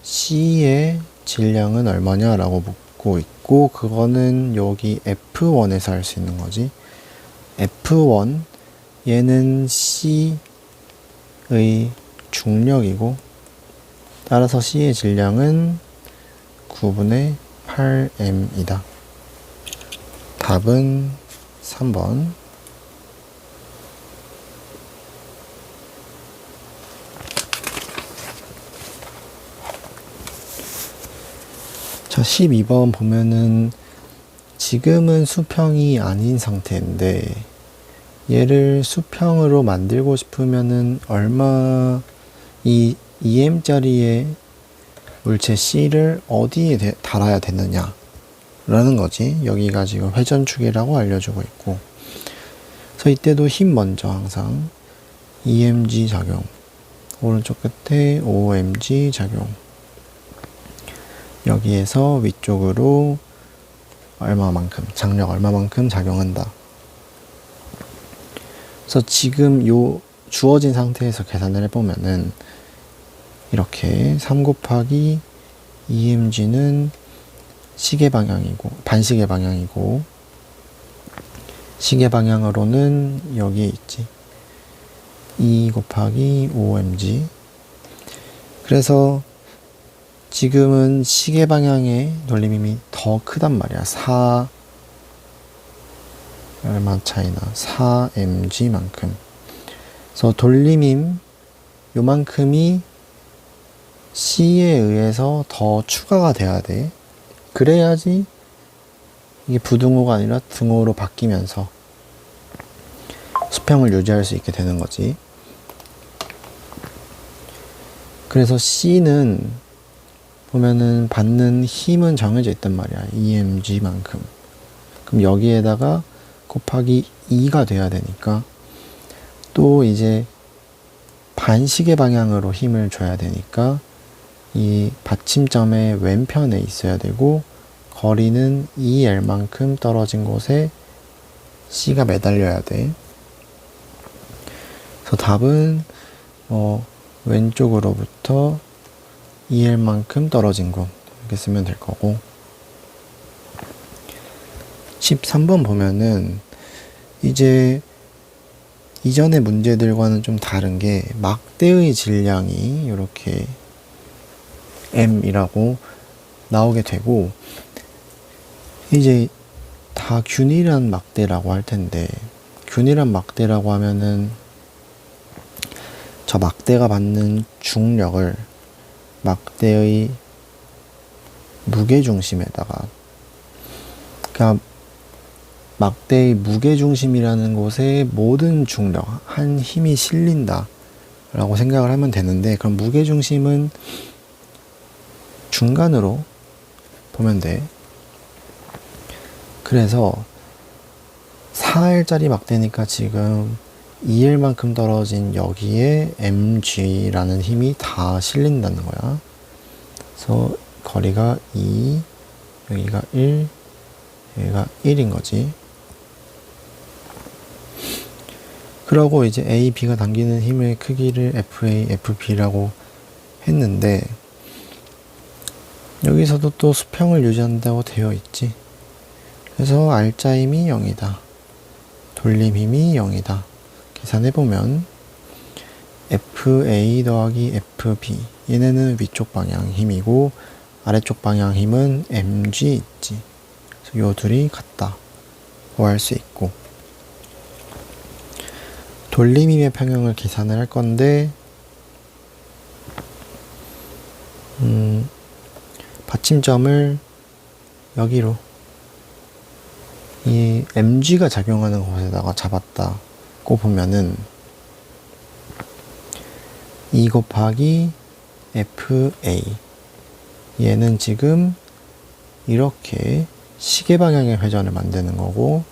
C의 질량은 얼마냐라고 묻고 있고 그거는 여기 F1에서 할 수 있는 거지. F1 얘는 C의 중력이고 따라서 C의 질량은 9분의 8m이다. 답은 3번. 자, 12번 보면은 지금은 수평이 아닌 상태인데 얘를 수평으로 만들고 싶으면은 얼마 이 2m짜리의 물체 C를 어디에 달아야 되느냐 라는 거지. 여기가 지금 회전축이라고 알려주고 있고 그래서 이때도 힘 먼저 항상 2mg 작용, 오른쪽 끝에 5mg 작용, 여기에서 위쪽으로 얼마만큼, 장력 얼마만큼 작용한다. 그래서 지금 요 주어진 상태에서 계산을 해보면은 이렇게 3 곱하기 2mg는 시계 방향이고 반시계 방향이고 시계 방향으로는 여기에 있지 2 곱하기 5mg. 그래서 지금은 시계 방향의 돌림힘이 더 크단 말이야. 4 얼마 차이나 4mg만큼. 그래서 돌림힘 요만큼이 C에 의해서 더 추가가 돼야 돼. 그래야지 이게 부등호가 아니라 등호로 바뀌면서 수평을 유지할 수 있게 되는 거지. 그래서 C는 보면은 받는 힘은 정해져 있단 말이야. 2mg만큼. 그럼 여기에다가 곱하기 2가 돼야 되니까 또 이제 반시계 방향으로 힘을 줘야 되니까 이 받침점의 왼편에 있어야 되고 거리는 2L만큼 떨어진 곳에 C가 매달려야 돼. 그래서 답은 왼쪽으로부터 2L만큼 떨어진 곳 이렇게 쓰면 될 거고, 13번 보면은 이제 이전의 문제들과는 좀 다른 게 막대의 질량이 이렇게 M이라고 나오게 되고, 이제 다 균일한 막대라고 할 텐데, 균일한 막대라고 하면은 저 막대가 받는 중력을 막대의 무게중심에다가, 그러니까 막대의 무게중심이라는 곳에 모든 중력, 한 힘이 실린다 라고 생각을 하면 되는데, 그럼 무게중심은 중간으로 보면 돼. 그래서 4L짜리 막대니까 지금 2L만큼 떨어진 여기에 mg라는 힘이 다 실린다는 거야. 그래서 거리가 2, 여기가 1, 여기가 1인 거지. 그러고 이제 A, B가 당기는 힘의 크기를 FA, FB라고 했는데, 여기서도 또 수평을 유지한다고 되어 있지. 그래서 R자힘이 0이다. 돌림힘이 0이다. 계산해보면 FA 더하기 FB, 얘네는 위쪽 방향 힘이고 아래쪽 방향 힘은 mg 있지. 그래서 요 둘이 같다 고 할 수 있고, 돌림힘의 평형을 계산을 할 건데, 받침점을 여기로 이 mg가 작용하는 곳에다가 잡았다고 보면은 2 곱하기 FA, 얘는 지금 이렇게 시계 방향의 회전을 만드는 거고,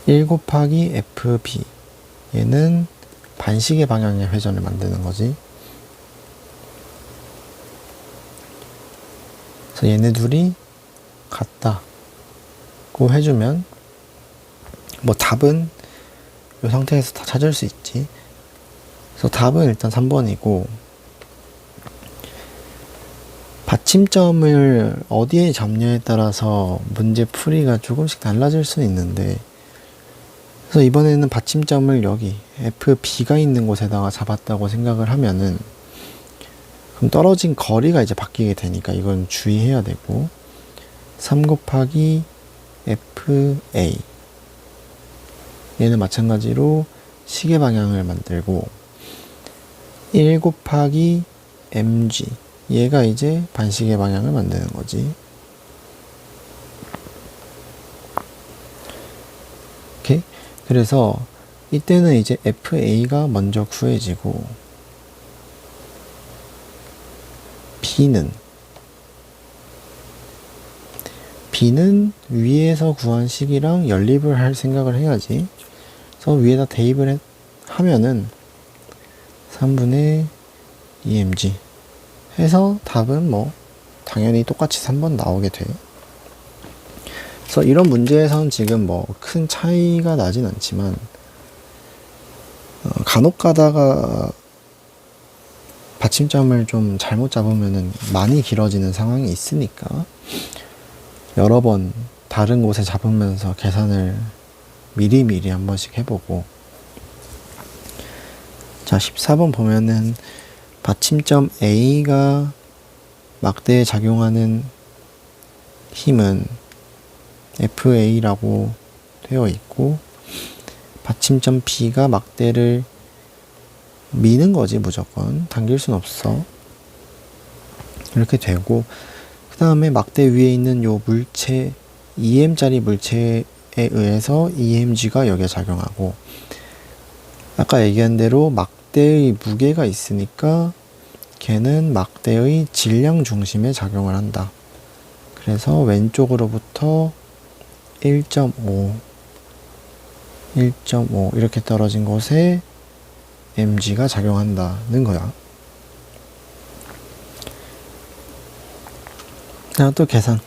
1 곱하기 FB, 얘는 반시계 방향의 회전을 만드는 거지. 그래서 얘네 둘이 같다고 해주면 뭐 답은 이 상태에서 다 찾을 수 있지. 그래서 답은 일단 3번이고, 받침점을 어디에 잡냐에 따라서 문제 풀이가 조금씩 달라질 수는 있는데, 그래서 이번에는 받침점을 여기 FB가 있는 곳에다가 잡았다고 생각을 하면은, 그럼 떨어진 거리가 이제 바뀌게 되니까 이건 주의해야 되고, 3 곱하기 FA, 얘는 마찬가지로 시계 방향을 만들고, 1 곱하기 mg, 얘가 이제 반시계 방향을 만드는 거지. 오케이? 그래서 이때는 이제 FA가 먼저 구해지고, B는 위에서 구한 식이랑 연립을 할 생각을 해야지. 그래서 위에다 대입을 하면은 3분의 2mg 해서 답은 뭐 당연히 똑같이 3번 나오게 돼. 그래서 이런 문제에서는 지금 뭐 큰 차이가 나진 않지만, 간혹 가다가 받침점을 좀 잘못 잡으면은 많이 길어지는 상황이 있으니까 여러 번 다른 곳에 잡으면서 계산을 미리미리 한 번씩 해보고. 자, 14번 보면은 받침점 A가 막대에 작용하는 힘은 FA라고 되어 있고, 받침점 B가 막대를 미는 거지, 무조건. 당길 순 없어. 이렇게 되고, 그 다음에 막대 위에 있는 요 물체, 2m짜리 물체에 의해서 2mg가 여기에 작용하고, 아까 얘기한 대로 막대의 무게가 있으니까 걔는 막대의 질량 중심에 작용을 한다. 그래서 왼쪽으로부터 1.5 이렇게 떨어진 곳에 mg가 작용한다는 거야. 자, 또 계산.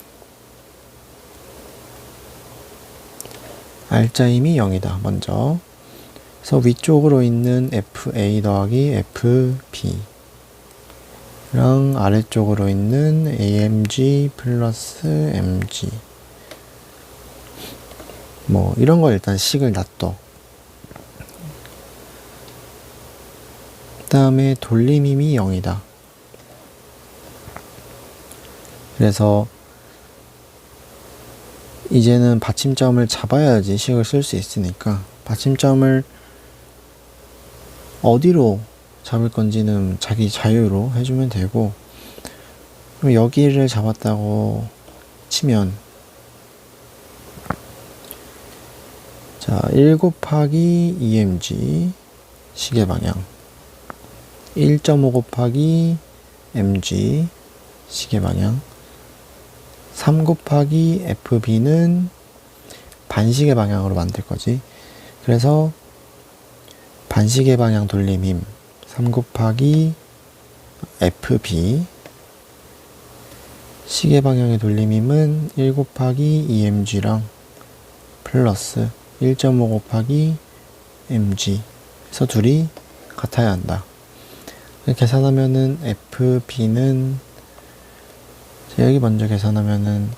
R자힘이 0이다 먼저. 그래서 위쪽으로 있는 FA 더하기 FB 랑 아래쪽으로 있는 AMG 플러스 MG 뭐 이런 거 일단 식을 놔둬. 그 다음에 돌림힘이 0이다. 그래서 이제는 받침점을 잡아야지 식을 쓸 수 있으니까 받침점을 어디로 잡을 건지는 자기 자유로 해주면 되고, 그럼 여기를 잡았다고 치면 자, 1 곱하기 EMG 시계 방향, 1.5 곱하기 MG 시계 방향, 3 곱하기 FB는 반시계 방향으로 만들 거지. 그래서 반시계 방향 돌림힘 3 곱하기 FB, 시계 방향의 돌림힘은 1 곱하기 EMG랑 플러스 1.5 곱하기 MG 해서 둘이 같아야 한다. 계산하면은 FB는 여기 먼저 계산하면은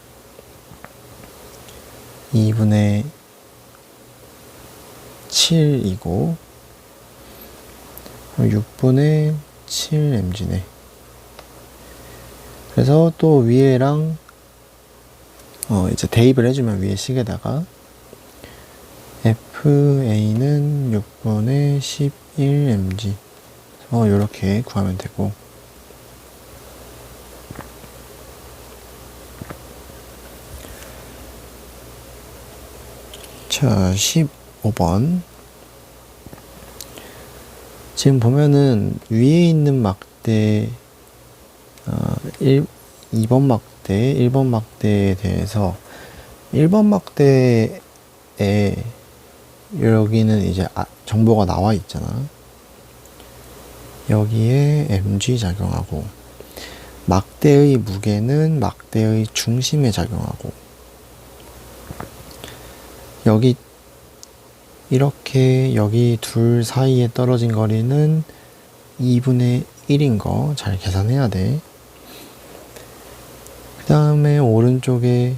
2분의 7이고 6분의 7mg네. 그래서 또 위에랑 이제 대입을 해주면 위에 식에다가 FA는 6분의 11mg 이렇게 구하면 되고, 자 15번 지금 보면은 위에 있는 막대 2번 막대, 1번 막대에 대해서 1번 막대에 여기는 이제 정보가 나와 있잖아. 여기에 mg 작용하고, 막대의 무게는 막대의 중심에 작용하고, 여기 이렇게 여기 둘 사이에 떨어진 거리는 2분의 1인 거 잘 계산해야 돼. 그 다음에 오른쪽에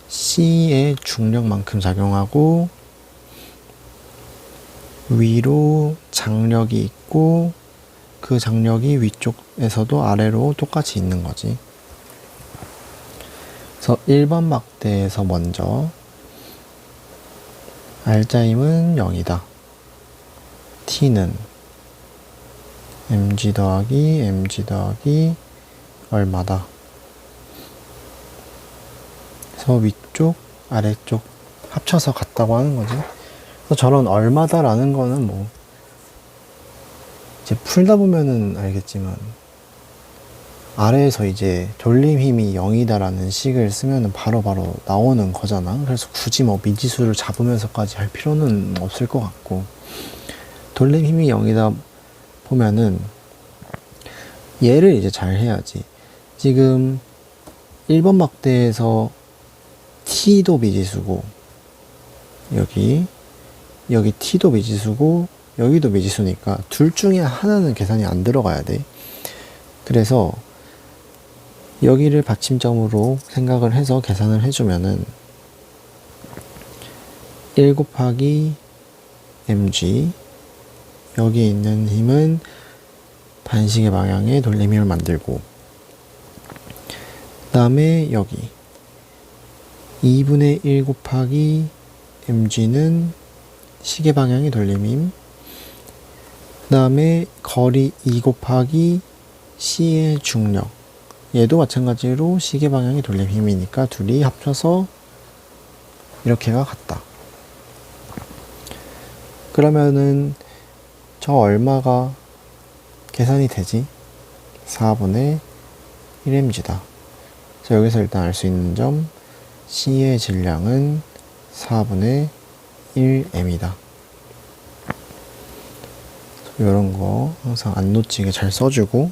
C의 중력만큼 작용하고, 위로 장력이 있고 그 장력이 위쪽에서도 아래로 똑같이 있는 거지. 그래서 1번 막대에서 먼저 R자임은 0이다. T는 mg 더하기 mg 더하기 얼마다. 그래서 위쪽 아래쪽 합쳐서 같다고 하는 거지. 그래서 저런 얼마다라는 거는 뭐 이제 풀다 보면은 알겠지만, 아래에서 이제 돌림힘이 0이다라는 식을 쓰면은 바로바로 나오는 거잖아. 그래서 굳이 뭐 미지수를 잡으면서까지 할 필요는 없을 것 같고, 돌림힘이 0이다 보면은 얘를 이제 잘 해야지. 지금 1번 막대에서 T도 미지수고, 여기 T도 미지수고, 여기도 미지수니까 둘 중에 하나는 계산이 안 들어가야 돼. 그래서 여기를 받침점으로 생각을 해서 계산을 해주면은 1 곱하기 mg, 여기 있는 힘은 반시계 방향의 돌림힘을 만들고, 그 다음에 여기 2분의 1 곱하기 mg는 시계 방향의 돌림힘, 그 다음에 거리 2 곱하기 C의 중력, 얘도 마찬가지로 시계 방향의 돌림힘이니까 둘이 합쳐서 이렇게가 같다. 그러면은 저 얼마가 계산이 되지? 4분의 1mg다. 그래서 여기서 일단 알 수 있는 점, C의 질량은 4분의 1m이다. 이런 거 항상 안 놓치게 잘 써주고,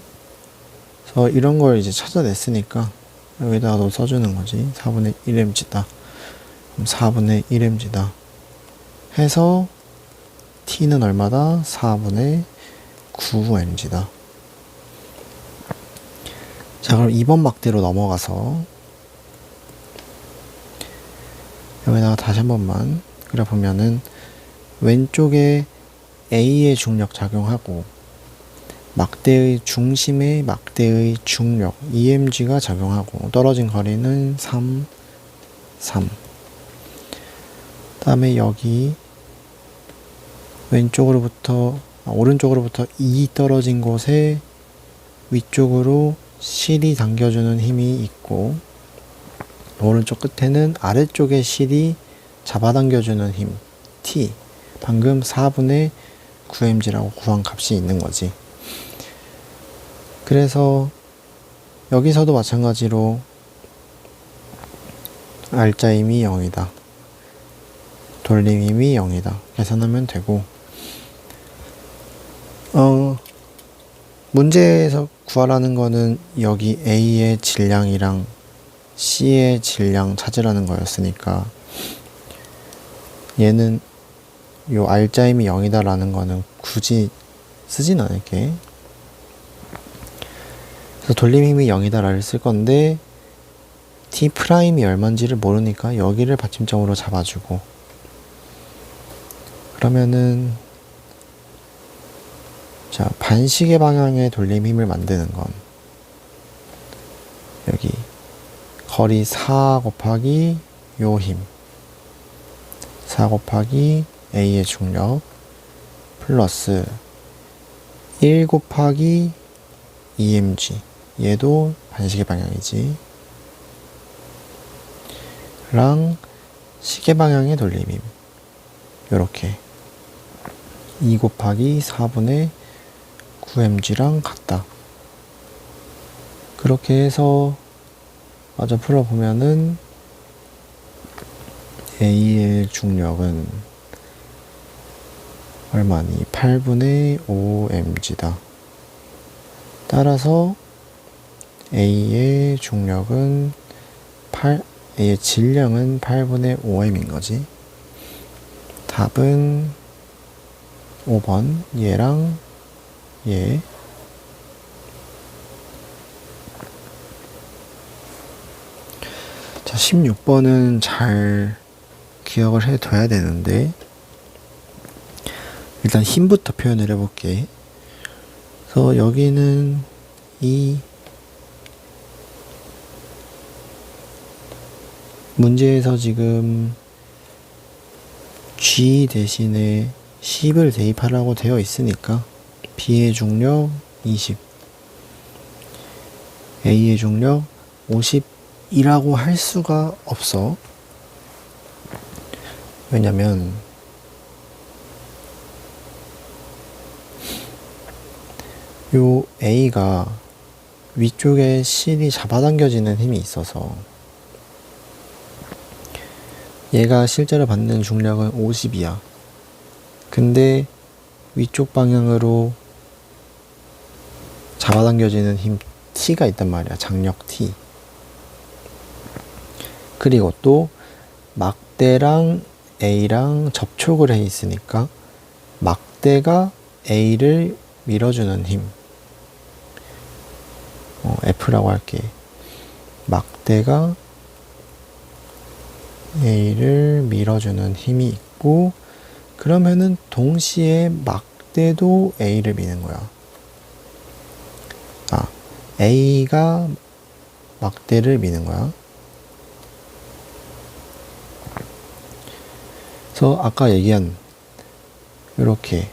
그래서 이런 걸 이제 찾아냈으니까 여기다가도 써주는 거지. 4분의 1mg다. 그럼 4분의 1mg다 해서 t는 얼마다? 4분의 9mg다. 자, 그럼 2번 막대로 넘어가서 여기다가 다시 한 번만 그려보면은 왼쪽에 A의 중력 작용하고 막대의 중심에 막대의 중력 EMG가 작용하고 떨어진 거리는 3, 3. 다음에 여기 오른쪽으로부터 2 떨어진 곳에 위쪽으로 실이 당겨주는 힘이 있고 오른쪽 끝에는 아래쪽에 실이 잡아당겨주는 힘 T, 방금 4분의 9mg라고 구한 값이 있는 거지. 그래서 여기서도 마찬가지로 알짜힘이 0이다. 돌림힘이 0이다. 계산하면 되고 문제에서 구하라는 거는 여기 A의 질량이랑 C의 질량 찾으라는 거였으니까 얘는 요 알짜힘이 0이다 라는 거는 굳이 쓰진 않을게. 그래서 돌림힘이 0이다 라를 쓸 건데 T 프라임이 얼마인지를 모르니까 여기를 받침점으로 잡아주고 그러면은 자, 반시계 방향의 돌림힘을 만드는 건 여기 거리 4 곱하기 요 힘 4 곱하기 A의 중력 플러스 1 곱하기 EMG 얘도 반시계 방향이지 랑 시계 방향의 돌림힘 요렇게 2 곱하기 4분의 9mg랑 같다. 그렇게 해서 마저 풀어보면은 A의 중력은 얼마니? 8분의 5mg다. 따라서 A의 중력은 A의 질량은 8분의 5m인 거지. 답은 5번 얘랑 얘. 자, 16번은 잘 기억을 해둬야 되는데 일단 힘부터 표현을 해볼게. 그래서 여기는 이 문제에서 지금 G 대신에 10을 대입하라고 되어 있으니까 B의 중력 20, A의 중력 50이라고 할 수가 없어. 왜냐면 요 A가 위쪽에 실이 잡아당겨지는 힘이 있어서 얘가 실제로 받는 중력은 50이야. 근데 위쪽 방향으로 잡아당겨지는 힘 T가 있단 말이야. 장력 T. 그리고 또 막대랑 A랑 접촉을 해 있으니까 막대가 A를 밀어주는 힘 F라고 할게. 막대가 A를 밀어주는 힘이 있고 그러면은 동시에 막대도 A를 미는 거야. A가 막대를 미는 거야. 그래서 아까 얘기한 이렇게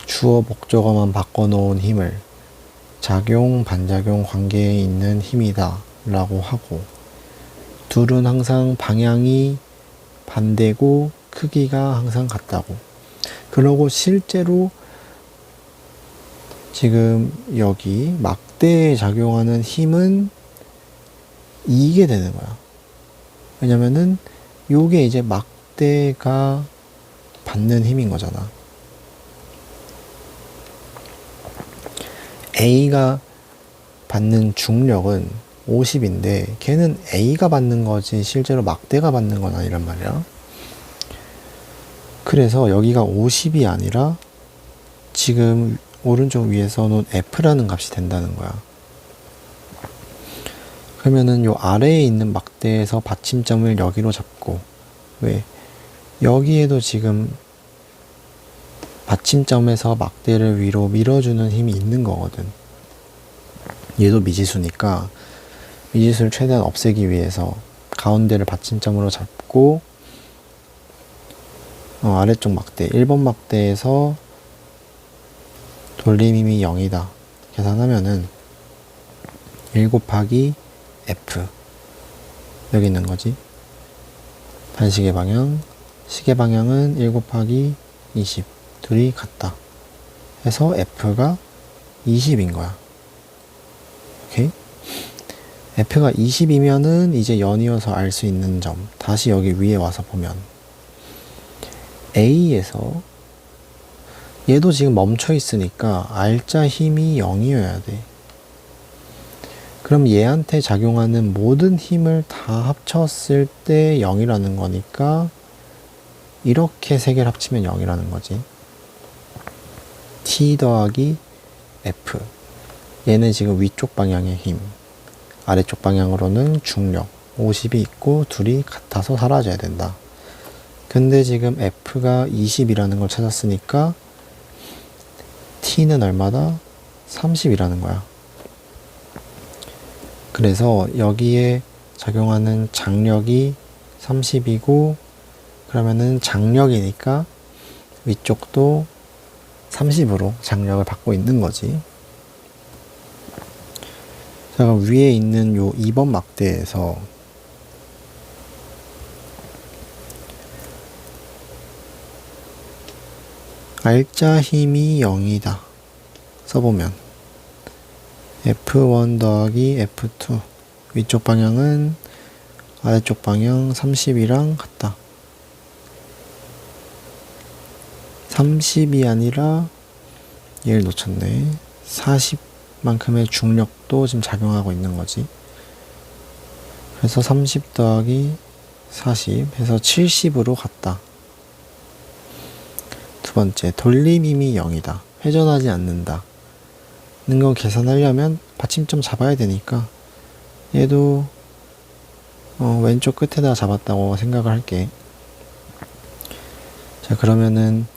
주어 목적어만 바꿔놓은 힘을 작용, 반작용 관계에 있는 힘이다 라고 하고 둘은 항상 방향이 반대고 크기가 항상 같다고. 그러고 실제로 지금 여기 막대에 작용하는 힘은 이게 되는 거야. 왜냐면은 요게 이제 막대가 받는 힘인 거잖아. A가 받는 중력은 50인데 걔는 A가 받는 거지 실제로 막대가 받는 건 아니란 말이야. 그래서 여기가 50이 아니라 지금 오른쪽 위에서 놓은 F라는 값이 된다는 거야. 그러면은 요 아래에 있는 막대에서 받침점을 여기로 잡고, 왜? 여기에도 지금 받침점에서 막대를 위로 밀어주는 힘이 있는 거거든. 얘도 미지수니까 미지수를 최대한 없애기 위해서 가운데를 받침점으로 잡고 아래쪽 막대 1번 막대에서 돌림힘이 0이다 계산하면은 1 곱하기 F 여기 있는 거지. 반시계 방향, 시계 방향은 1 곱하기 20 둘이 같다 해서 F가 20인 거야. 오케이? F가 20이면은 이제 연이어서 알 수 있는 점, 다시 여기 위에 와서 보면 A에서 얘도 지금 멈춰 있으니까 R자 힘이 0이어야 돼. 그럼 얘한테 작용하는 모든 힘을 다 합쳤을 때 0이라는 거니까 이렇게 세 개를 합치면 0이라는 거지. T 더하기 F. 얘는 지금 위쪽 방향의 힘, 아래쪽 방향으로는 중력 50이 있고 둘이 같아서 사라져야 된다. 근데 지금 F가 20이라는 걸 찾았으니까 T는 얼마다? 30이라는 거야. 그래서 여기에 작용하는 장력이 30이고 그러면은 장력이니까 위쪽도 30으로 장력을 받고 있는 거지. 자, 그럼 위에 있는 요 2번 막대에서 R자 힘이 0이다 써보면 F1 더하기 F2 위쪽 방향은 아래쪽 방향 30이랑 같다. 30이 아니라 얘를 놓쳤네. 40만큼의 중력도 지금 작용하고 있는 거지. 그래서 30 더하기 40 해서 70으로 갔다. 두 번째, 돌림힘이 0이다. 회전하지 않는다. 는 거 계산하려면 받침점 잡아야 되니까 얘도 왼쪽 끝에다 잡았다고 생각을 할게. 자, 그러면은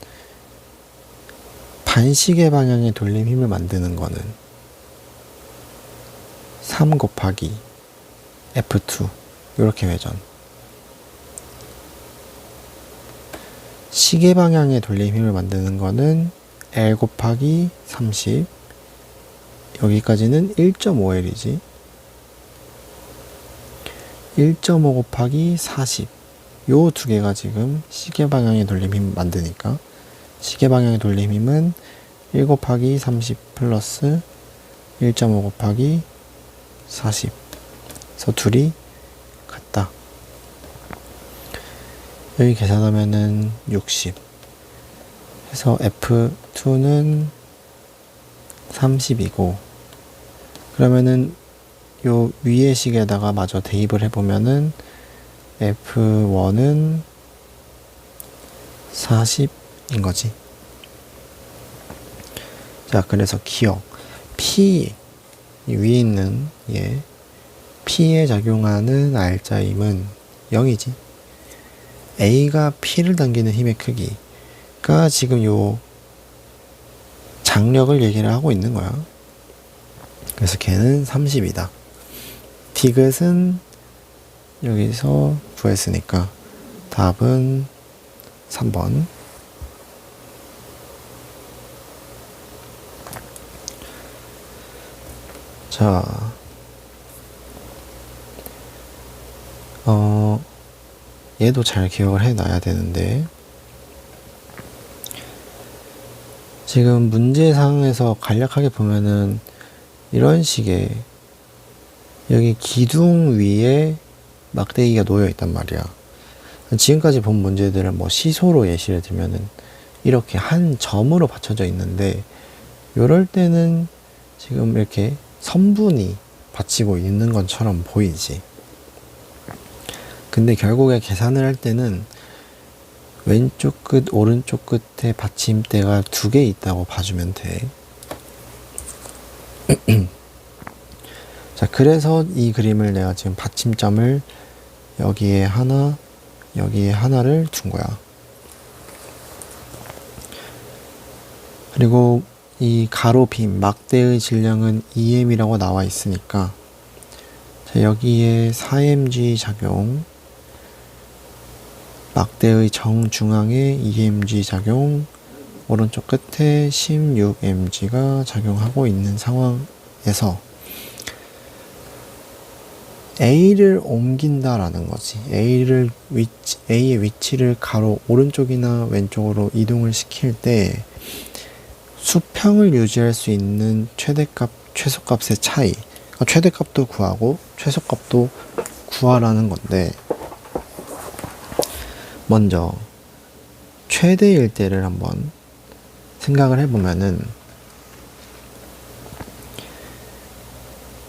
반시계 방향의 돌림 힘을 만드는 거는 3 곱하기 F2 이렇게 회전. 시계 방향의 돌림 힘을 만드는 거는 L 곱하기 30 여기까지는 1.5L이지. 1.5 곱하기 40 요 두 개가 지금 시계 방향의 돌림 힘 만드니까 시계 방향의 돌림 힘은 1 곱하기 30 플러스 1.5 곱하기 40 그래서 둘이 같다. 여기 계산하면은 60 해서 F2는 30이고 그러면은 요 위의 식에다가 마저 대입을 해보면은 F1은 40인 거지. 자, 그래서 기억 P 위에 있는 얘 P에 작용하는 R자 힘은 0이지. A가 P를 당기는 힘의 크기가 지금 요 장력을 얘기를 하고 있는 거야. 그래서 걔는 30이다. 디귿은 여기서 구했으니까 답은 3번. 자, 얘도 잘 기억을 해놔야 되는데 지금 문제상에서 간략하게 보면은 이런 식의 여기 기둥 위에 막대기가 놓여 있단 말이야. 지금까지 본 문제들은 뭐 시소로 예시를 들면은 이렇게 한 점으로 받쳐져 있는데 요럴 때는 지금 이렇게 선분이 받치고 있는 것처럼 보이지. 근데 결국에 계산을 할 때는 왼쪽 끝, 오른쪽 끝에 받침대가 2개 있다고 봐주면 돼. 자, 그래서 이 그림을 내가 지금 받침점을 여기에 하나, 여기에 하나를 둔 거야. 그리고 이 가로 빔, 막대의 질량은 2m이라고 나와 있으니까, 자, 여기에 4mg 작용, 막대의 정중앙에 2mg 작용, 오른쪽 끝에 16mg가 작용하고 있는 상황에서 A를 옮긴다라는 거지. A의 위치를 가로 오른쪽이나 왼쪽으로 이동을 시킬 때 수평을 유지할 수 있는 최대값, 최소값의 차이. 그러니까 최대값도 구하고 최소값도 구하라는 건데, 먼저 최대일 때를 한번 생각을 해보면은,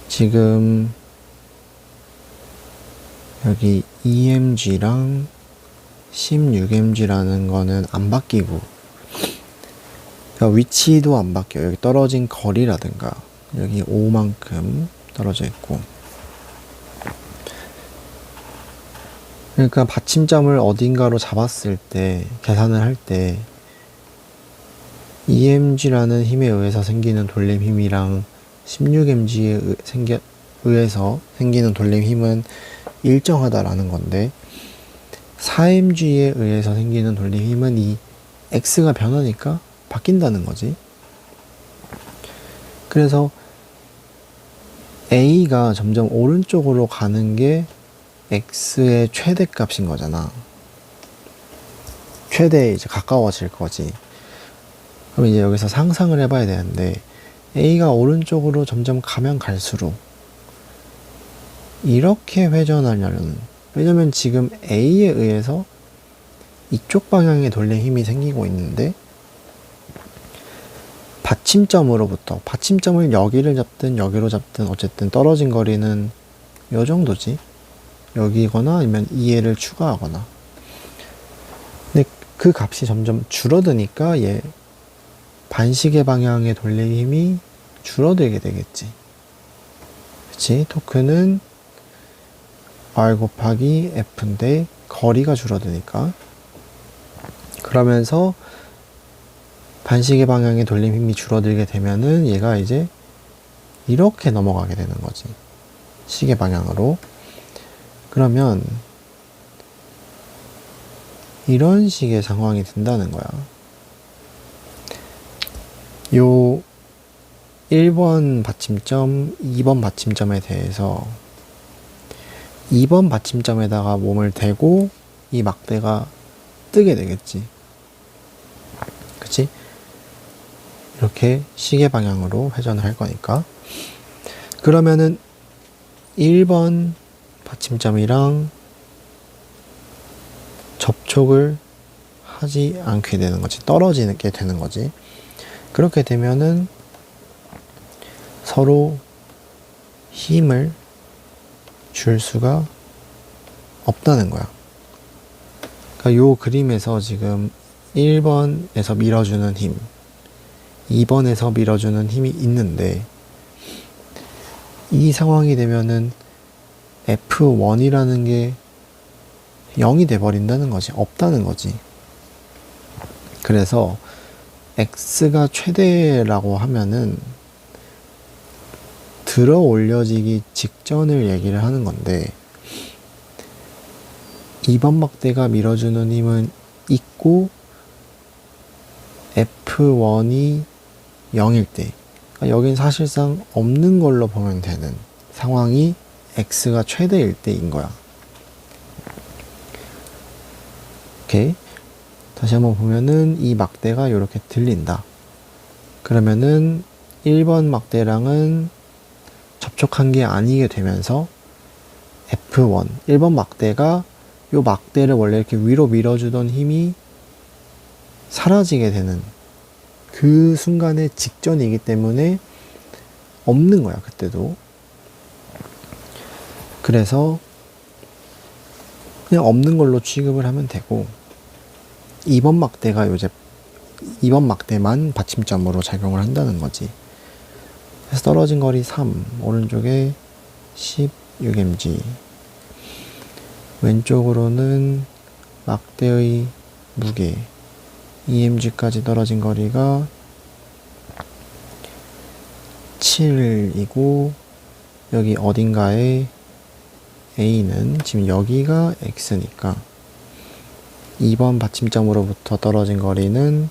지금 여기 2mg랑 16mg라는 거는 안 바뀌고, 그러니까 위치도 안 바뀌어요. 여기 떨어진 거리라든가 여기 5만큼 떨어져 있고, 그러니까 받침점을 어딘가로 잡았을 때, 계산을 할 때 2mg라는 힘에 의해서 생기는 돌림 힘이랑 16mg에 의해서 생기는 돌림 힘은 일정하다라는 건데, 4mg에 의해서 생기는 돌림 힘은 이 x가 변하니까 바뀐다는 거지. 그래서 a가 점점 오른쪽으로 가는 게 x의 최대값인 거잖아. 최대에 이제 가까워질 거지. 그럼 이제 여기서 상상을 해봐야 되는데, a가 오른쪽으로 점점 가면 갈수록 이렇게 회전하려는, 왜냐면 지금 A에 의해서 이쪽 방향의 돌림 힘이 생기고 있는데, 받침점으로부터, 받침점을 여기를 잡든 여기로 잡든 어쨌든 떨어진 거리는 요 정도지. 여기거나 아니면 2L을 추가하거나. 근데 그 값이 점점 줄어드니까 얘 반시계 방향의 돌림 힘이 줄어들게 되겠지. 그치? 토크는 R 곱하기 F인데 거리가 줄어드니까, 그러면서 반시계 방향의 돌림 힘이 줄어들게 되면은 얘가 이제 이렇게 넘어가게 되는 거지, 시계 방향으로. 그러면 이런 식의 상황이 된다는 거야. 요 1번 받침점, 2번 받침점에 대해서 2번 받침점에다가 몸을 대고 이 막대가 뜨게 되겠지. 그치? 이렇게 시계 방향으로 회전을 할 거니까. 그러면은 1번 받침점이랑 접촉을 하지 않게 되는 거지. 떨어지게 되는 거지. 그렇게 되면은 서로 힘을 줄 수가 없다는 거야. 그러니까 요 그림에서 지금 1번에서 밀어주는 힘, 2번에서 밀어주는 힘이 있는데, 이 상황이 되면은 F1이라는 게 0이 돼버린다는 거지. 없다는 거지. 그래서 X가 최대라고 하면은 들어 올려지기 직전을 얘기를 하는 건데, 2번 막대가 밀어주는 힘은 있고 F1이 0일 때, 그러니까 여긴 사실상 없는 걸로 보면 되는 상황이 X가 최대일 때인 거야. 오케이. 다시 한번 보면은 이 막대가 이렇게 들린다. 그러면은 1번 막대랑은 접촉한 게 아니게 되면서 F1, 1번 막대가 요 막대를 원래 이렇게 위로 밀어주던 힘이 사라지게 되는 그 순간의 직전이기 때문에 없는 거야, 그때도. 그래서 그냥 없는 걸로 취급을 하면 되고, 2번 막대가 2번 막대만 받침점으로 작용을 한다는 거지. 그래서 떨어진 거리 3, 오른쪽에 16mg, 왼쪽으로는 막대의 무게 2mg까지 떨어진 거리가 7이고, 여기 어딘가에 A는 지금 여기가 X니까 2번 받침점으로부터 떨어진 거리는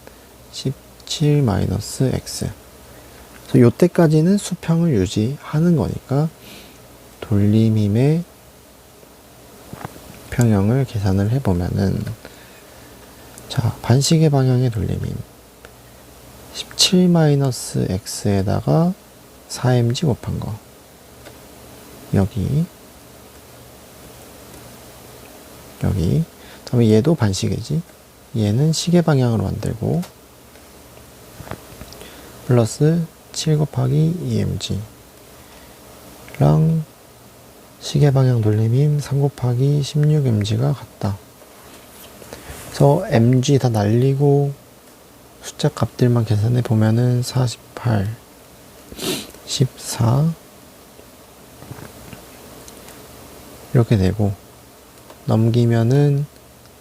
17-X. 그래서 요때까지는 수평을 유지하는 거니까 돌림힘의 평형을 계산을 해보면은, 자, 반시계 방향의 돌림힘 17-X에다가 4mg 곱한 거, 여기 그다음에 얘도 반시계지, 얘는 시계 방향으로 만들고 플러스 7 곱하기 2mg랑 시계 방향 돌림힘 3 곱하기 16mg가 같다. 그래서 mg 다 날리고 숫자 값들만 계산해 보면은 48, 14 이렇게 되고, 넘기면은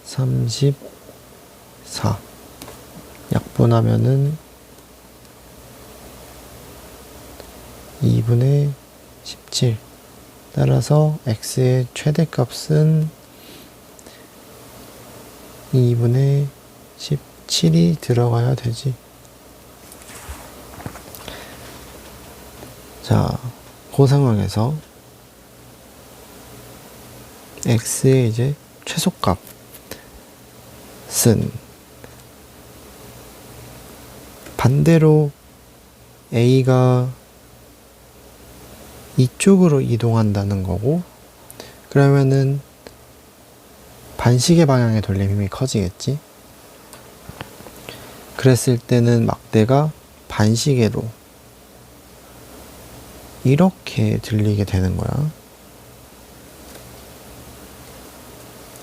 34, 약분하면은 2분의 17. 따라서 x의 최대값은 2분의 17이 들어가야 되지. 자, 그 상황에서 x의 이제 최소값은 반대로 a가 이쪽으로 이동한다는 거고, 그러면은 반시계 방향의 돌림힘이 커지겠지. 그랬을 때는 막대가 반시계로 이렇게 들리게 되는 거야.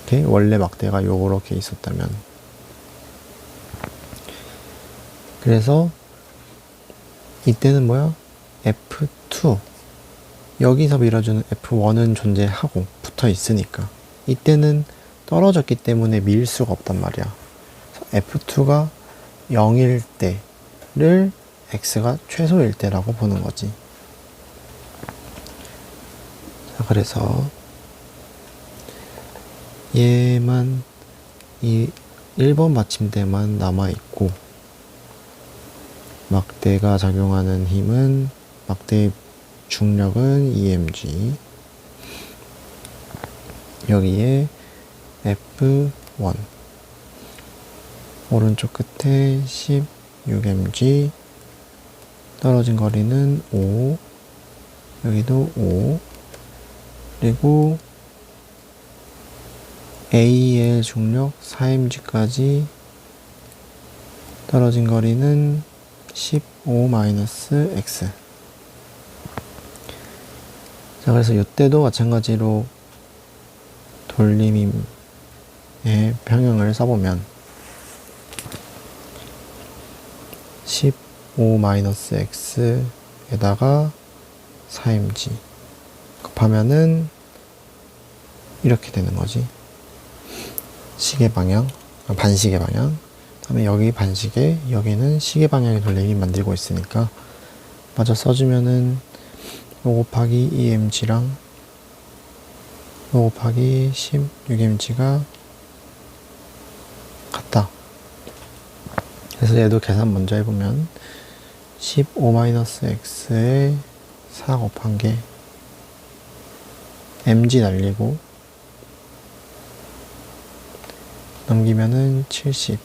이렇게 원래 막대가 요렇게 있었다면. 그래서 이때는 뭐야? F2, 여기서 밀어주는 F1은 존재하고 붙어 있으니까 이때는 떨어졌기 때문에 밀 수가 없단 말이야. F2가 0일 때를 X가 최소일 때라고 보는 거지. 자, 그래서 얘만, 이 1번 받침대만 남아있고, 막대가 작용하는 힘은, 막대의 중력은 EMG, 여기에 F1, 오른쪽 끝에 16mg, 떨어진 거리는 5, 여기도 5, 그리고 A의 중력 4mg까지 떨어진 거리는 15-X. 자, 그래서 이때도 마찬가지로 돌림힘의 평형을 써보면 15-X에다가 4mg 곱하면은 이렇게 되는 거지. 시계 방향, 반시계 방향, 그 다음에 여기 반시계, 여기는 시계 방향의 돌림힘 만들고 있으니까 마저 써주면은 5 곱하기 2mg랑 5 곱하기 16mg가 같다. 그래서 얘도 계산 먼저 해보면 15-X에 4 곱한 게 mg 날리고 넘기면은 70,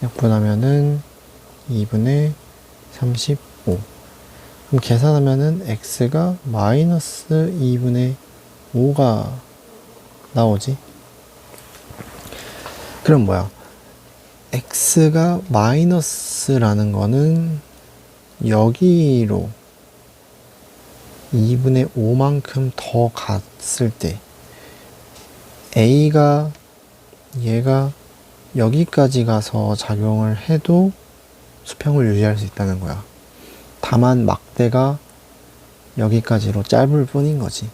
약분하면은 2분의 35. 그럼 계산하면은 x가 마이너스 2분의 5가 나오지. 그럼 뭐야? x가 마이너스라는 거는 여기로 2분의 5만큼 더 갔을 때 A가, 얘가 여기까지 가서 작용을 해도 수평을 유지할 수 있다는 거야. 다만 막대가 여기까지로 짧을 뿐인 거지.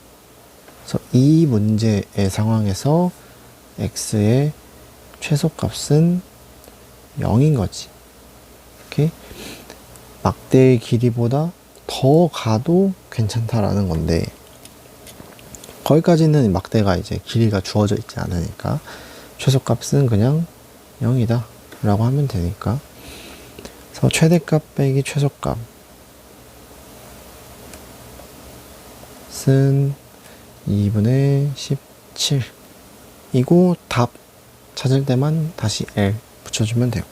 그래서 이 문제의 상황에서 x의 최소값은 0인 거지. 이렇게 막대의 길이보다 더 가도 괜찮다라는 건데, 거기까지는 막대가 이제 길이가 주어져 있지 않으니까 최소값은 그냥 0이다 라고 하면 되니까, 그래서 최대값 빼기 최소값은 2분의 17 이고, 답 찾을 때만 다시 L 붙여주면 되고,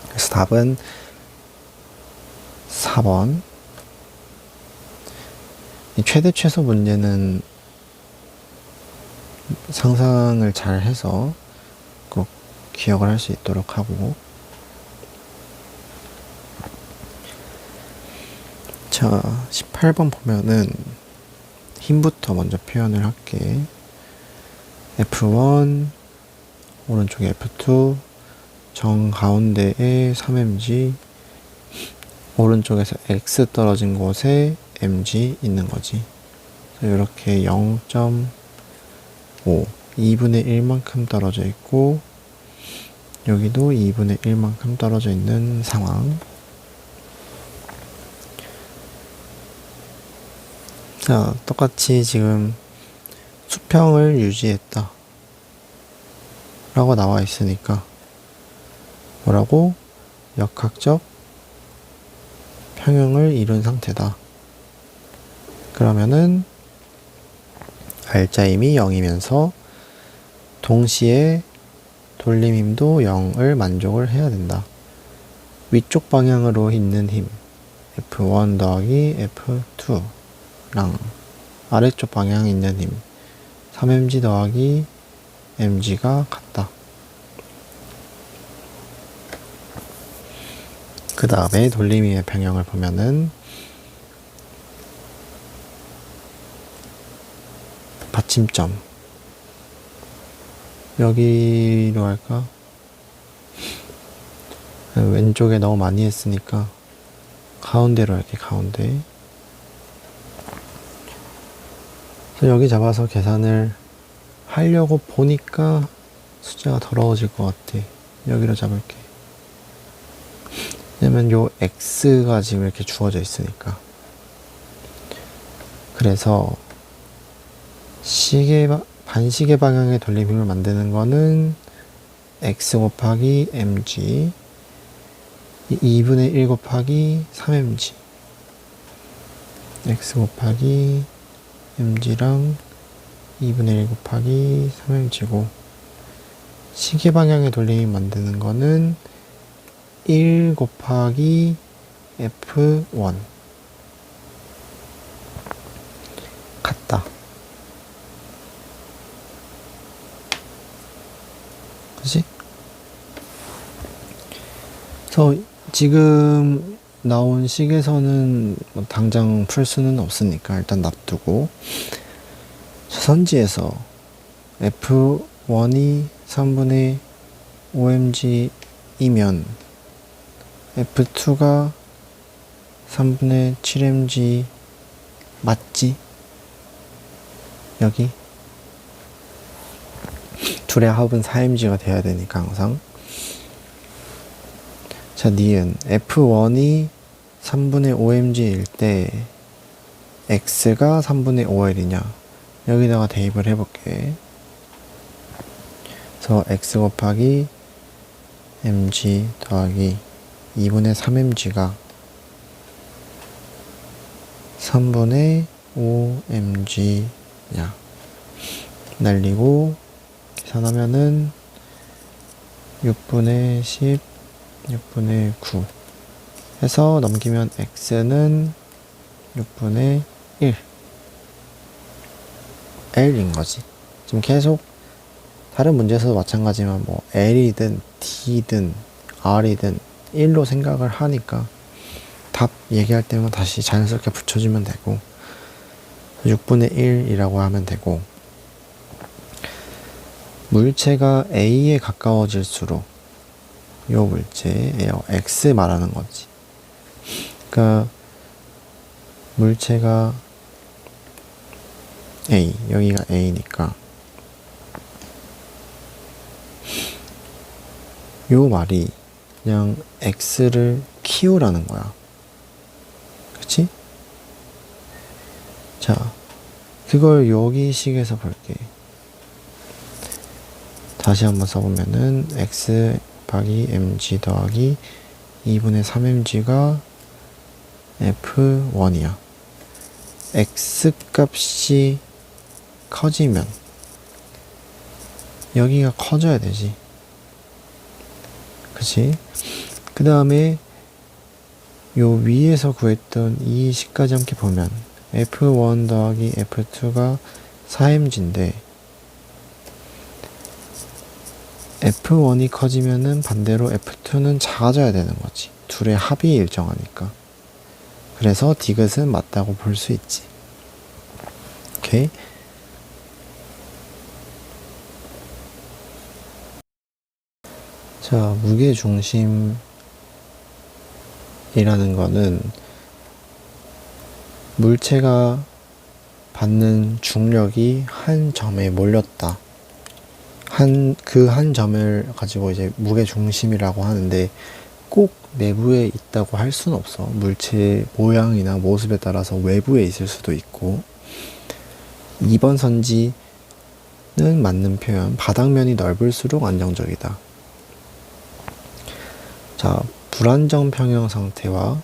그래서 답은 4번. 이 최대 최소 문제는 상상을 잘 해서 꼭 기억을 할 수 있도록 하고, 자 18번 보면은 힘부터 먼저 표현을 할게. F1 오른쪽에 F2 정 가운데에 3mg, 오른쪽에서 x 떨어진 곳에 mg 있는 거지. 이렇게 0.5 2분의 1만큼 떨어져 있고, 여기도 2분의 1만큼 떨어져 있는 상황. 자, 똑같이 지금 수평을 유지했다 라고 나와 있으니까 뭐라고? 역학적 평형을 이룬 상태다. 그러면은 알짜힘이 0이면서 동시에 돌림힘도 0을 만족을 해야 된다. 위쪽 방향으로 있는 힘 F1 더하기 F2랑 아래쪽 방향에 있는 힘 3mg 더하기 mg가 같다. 그 다음에 돌림힘의 평형을 보면은 받침점 여기로 할까? 왼쪽에 너무 많이 했으니까 가운데로 할게. 가운데. 그래서 여기 잡아서 계산을 하려고 보니까 숫자가 더러워질 것 같아. 여기로 잡을게. 왜냐면 요 x가 지금 이렇게 주어져 있으니까. 그래서 반시계 방향의 돌림힘을 만드는 거는 x 곱하기 mg 2분의 1 곱하기 3mg x 곱하기 mg랑 2분의 1 곱하기 3mg고, 시계 방향의 돌림힘 만드는 거는 1 곱하기 F1 같다. 그치? 그래서 지금 나온 식에서는 뭐 당장 풀 수는 없으니까 일단 놔두고, 선지에서 F1이 3분의 5mg이면 F2가 3분의 7mg 맞지? 여기 둘의 합은 4mg가 돼야 되니까 항상. 자, 니은 F1이 3분의 5mg일 때 x가 3분의 5l이냐, 여기다가 대입을 해볼게. 그래서 x 곱하기 mg 더하기 2분의 3mg가 3분의 5mg냐 날리고 계산하면은 6분의 10 6분의 9 해서 넘기면 x는 6분의 1 L인 거지. 지금 계속 다른 문제에서도 마찬가지지만 뭐 L이든 D든 R이든 1로 생각을 하니까 답 얘기할 때만 다시 자연스럽게 붙여주면 되고, 6분의 1이라고 하면 되고, 물체가 A에 가까워질수록 요 물체 X 말하는 거지. 그러니까 물체가 A, 여기가 A니까 요 말이 그냥 X를 키우라는 거야. 그치? 자, 그걸 여기 식에서 볼게. 다시 한번 써보면은 X 곱하기 mg 더하기 2분의 3mg가 F1이야. X 값이 커지면 여기가 커져야 되지. 그치? 그 다음에 요 위에서 구했던 이 식까지 함께 보면 F1 더하기 F2가 4mg인데 F1이 커지면은 반대로 F2는 작아져야 되는 거지. 둘의 합이 일정하니까. 그래서 디귿은 맞다고 볼 수 있지. 오케이? 자, 무게중심이라는 거는 물체가 받는 중력이 한 점에 몰렸다. 그 한 점을 가지고 이제 무게중심이라고 하는데 꼭 내부에 있다고 할 수는 없어. 물체 모양이나 모습에 따라서 외부에 있을 수도 있고. 2번 선지는 맞는 표현. 바닥면이 넓을수록 안정적이다. 자, 불안정 평형 상태와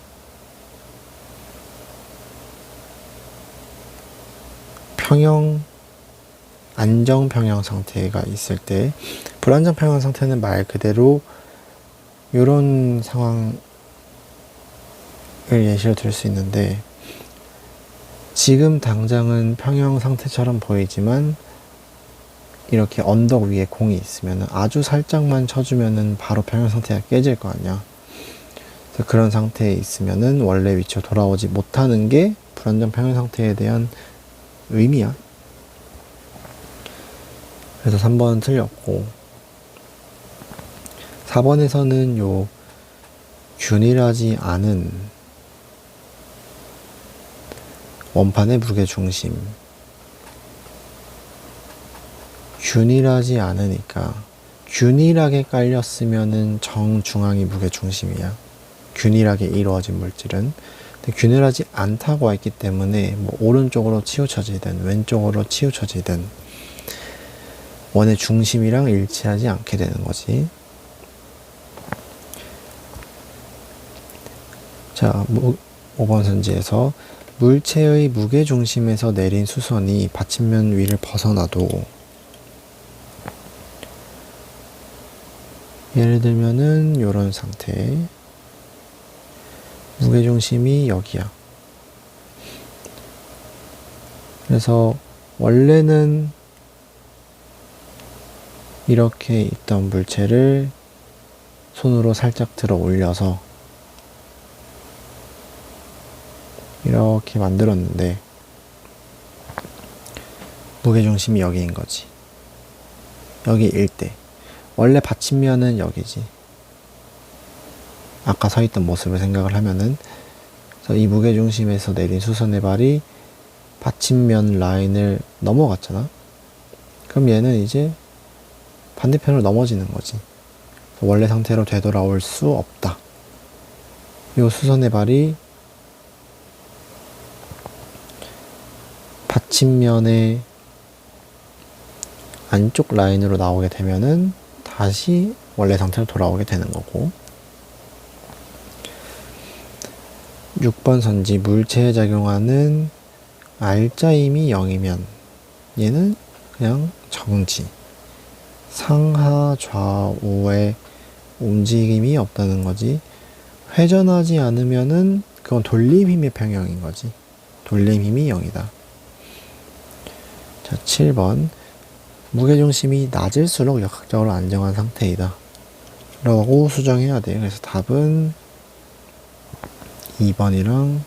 안정 평형 상태가 있을 때, 불안정 평형 상태는 말 그대로 이런 상황을 예시로 들 수 있는데, 지금 당장은 평형 상태처럼 보이지만 이렇게 언덕 위에 공이 있으면 아주 살짝만 쳐주면은 바로 평형 상태가 깨질 거 아니야. 그래서 그런 상태에 있으면은 원래 위치로 돌아오지 못하는 게 불안정 평형 상태에 대한 의미야. 그래서 3번은 틀렸고, 4번에서는 요 균일하지 않은 원판의 무게중심, 균일하지 않으니까 균일하게 깔렸으면은 정중앙이 무게중심이야. 균일하게 이루어진 물질은. 근데 균일하지 않다고 했기 때문에 뭐 오른쪽으로 치우쳐지든 왼쪽으로 치우쳐지든 원의 중심이랑 일치하지 않게 되는 거지. 자, 5번 선지에서 물체의 무게중심에서 내린 수선이 받침면 위를 벗어나도, 예를 들면은 요런 상태, 무게중심이 여기야. 그래서 원래는 이렇게 있던 물체를 손으로 살짝 들어 올려서 이렇게 만들었는데 무게중심이 여기인 거지. 여기일 때 원래 받침면은 여기지. 아까 서 있던 모습을 생각을 하면은, 그래서 이 무게중심에서 내린 수선의 발이 받침면 라인을 넘어갔잖아. 그럼 얘는 이제 반대편으로 넘어지는 거지. 원래 상태로 되돌아올 수 없다. 이 수선의 발이 받침면의 안쪽 라인으로 나오게 되면은 다시 원래 상태로 돌아오게 되는 거고. 6번 선지, 물체에 작용하는 R자임이 0이면 얘는 그냥 정지. 상하 좌우의 움직임이 없다는 거지. 회전하지 않으면은 그건 돌림힘의 평형인 거지. 돌림힘이 0이다. 자, 7번. 무게중심이 낮을수록 역학적으로 안정한 상태이다 라고 수정해야 돼요. 그래서 답은 2번이랑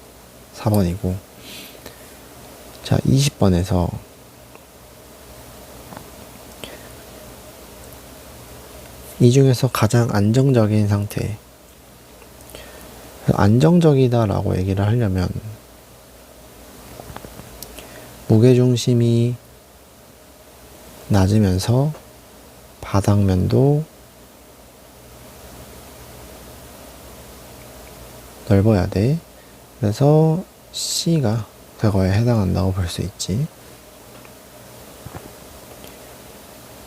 4번이고. 자, 20번에서 이 중에서 가장 안정적인 상태. 안정적이다라고 얘기를 하려면 무게중심이 낮으면서 바닥면도 넓어야 돼. 그래서 C가 그거에 해당한다고 볼 수 있지.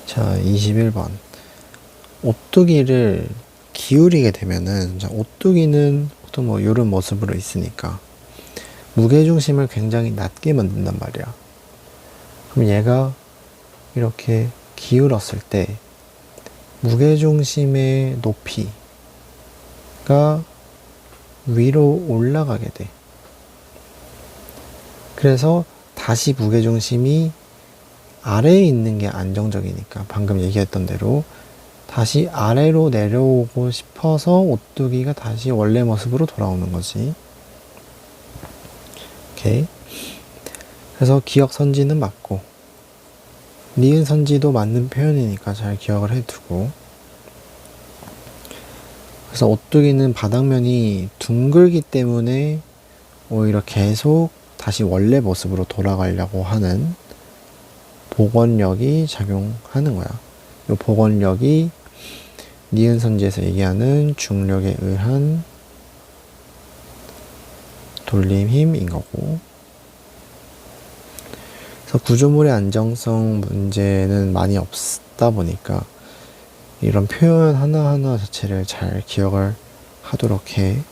자, 21번. 오뚜기를 기울이게 되면은, 자, 오뚜기는 보통 뭐 이런 모습으로 있으니까 무게중심을 굉장히 낮게 만든단 말이야. 그럼 얘가 이렇게 기울었을 때 무게중심의 높이가 위로 올라가게 돼. 그래서 다시 무게중심이 아래에 있는 게 안정적이니까 방금 얘기했던 대로 다시 아래로 내려오고 싶어서 오뚜기가 다시 원래 모습으로 돌아오는 거지. 오케이. 그래서 기억 선지는 맞고 니은 선지도 맞는 표현이니까 잘 기억을 해두고, 그래서 오뚜기는 바닥면이 둥글기 때문에 오히려 계속 다시 원래 모습으로 돌아가려고 하는 복원력이 작용하는 거야. 이 복원력이 니은 선지에서 얘기하는 중력에 의한 돌림 힘인 거고. 그래서 구조물의 안정성 문제는 많이 없다 보니까 이런 표현 하나하나 자체를 잘 기억을 하도록 해.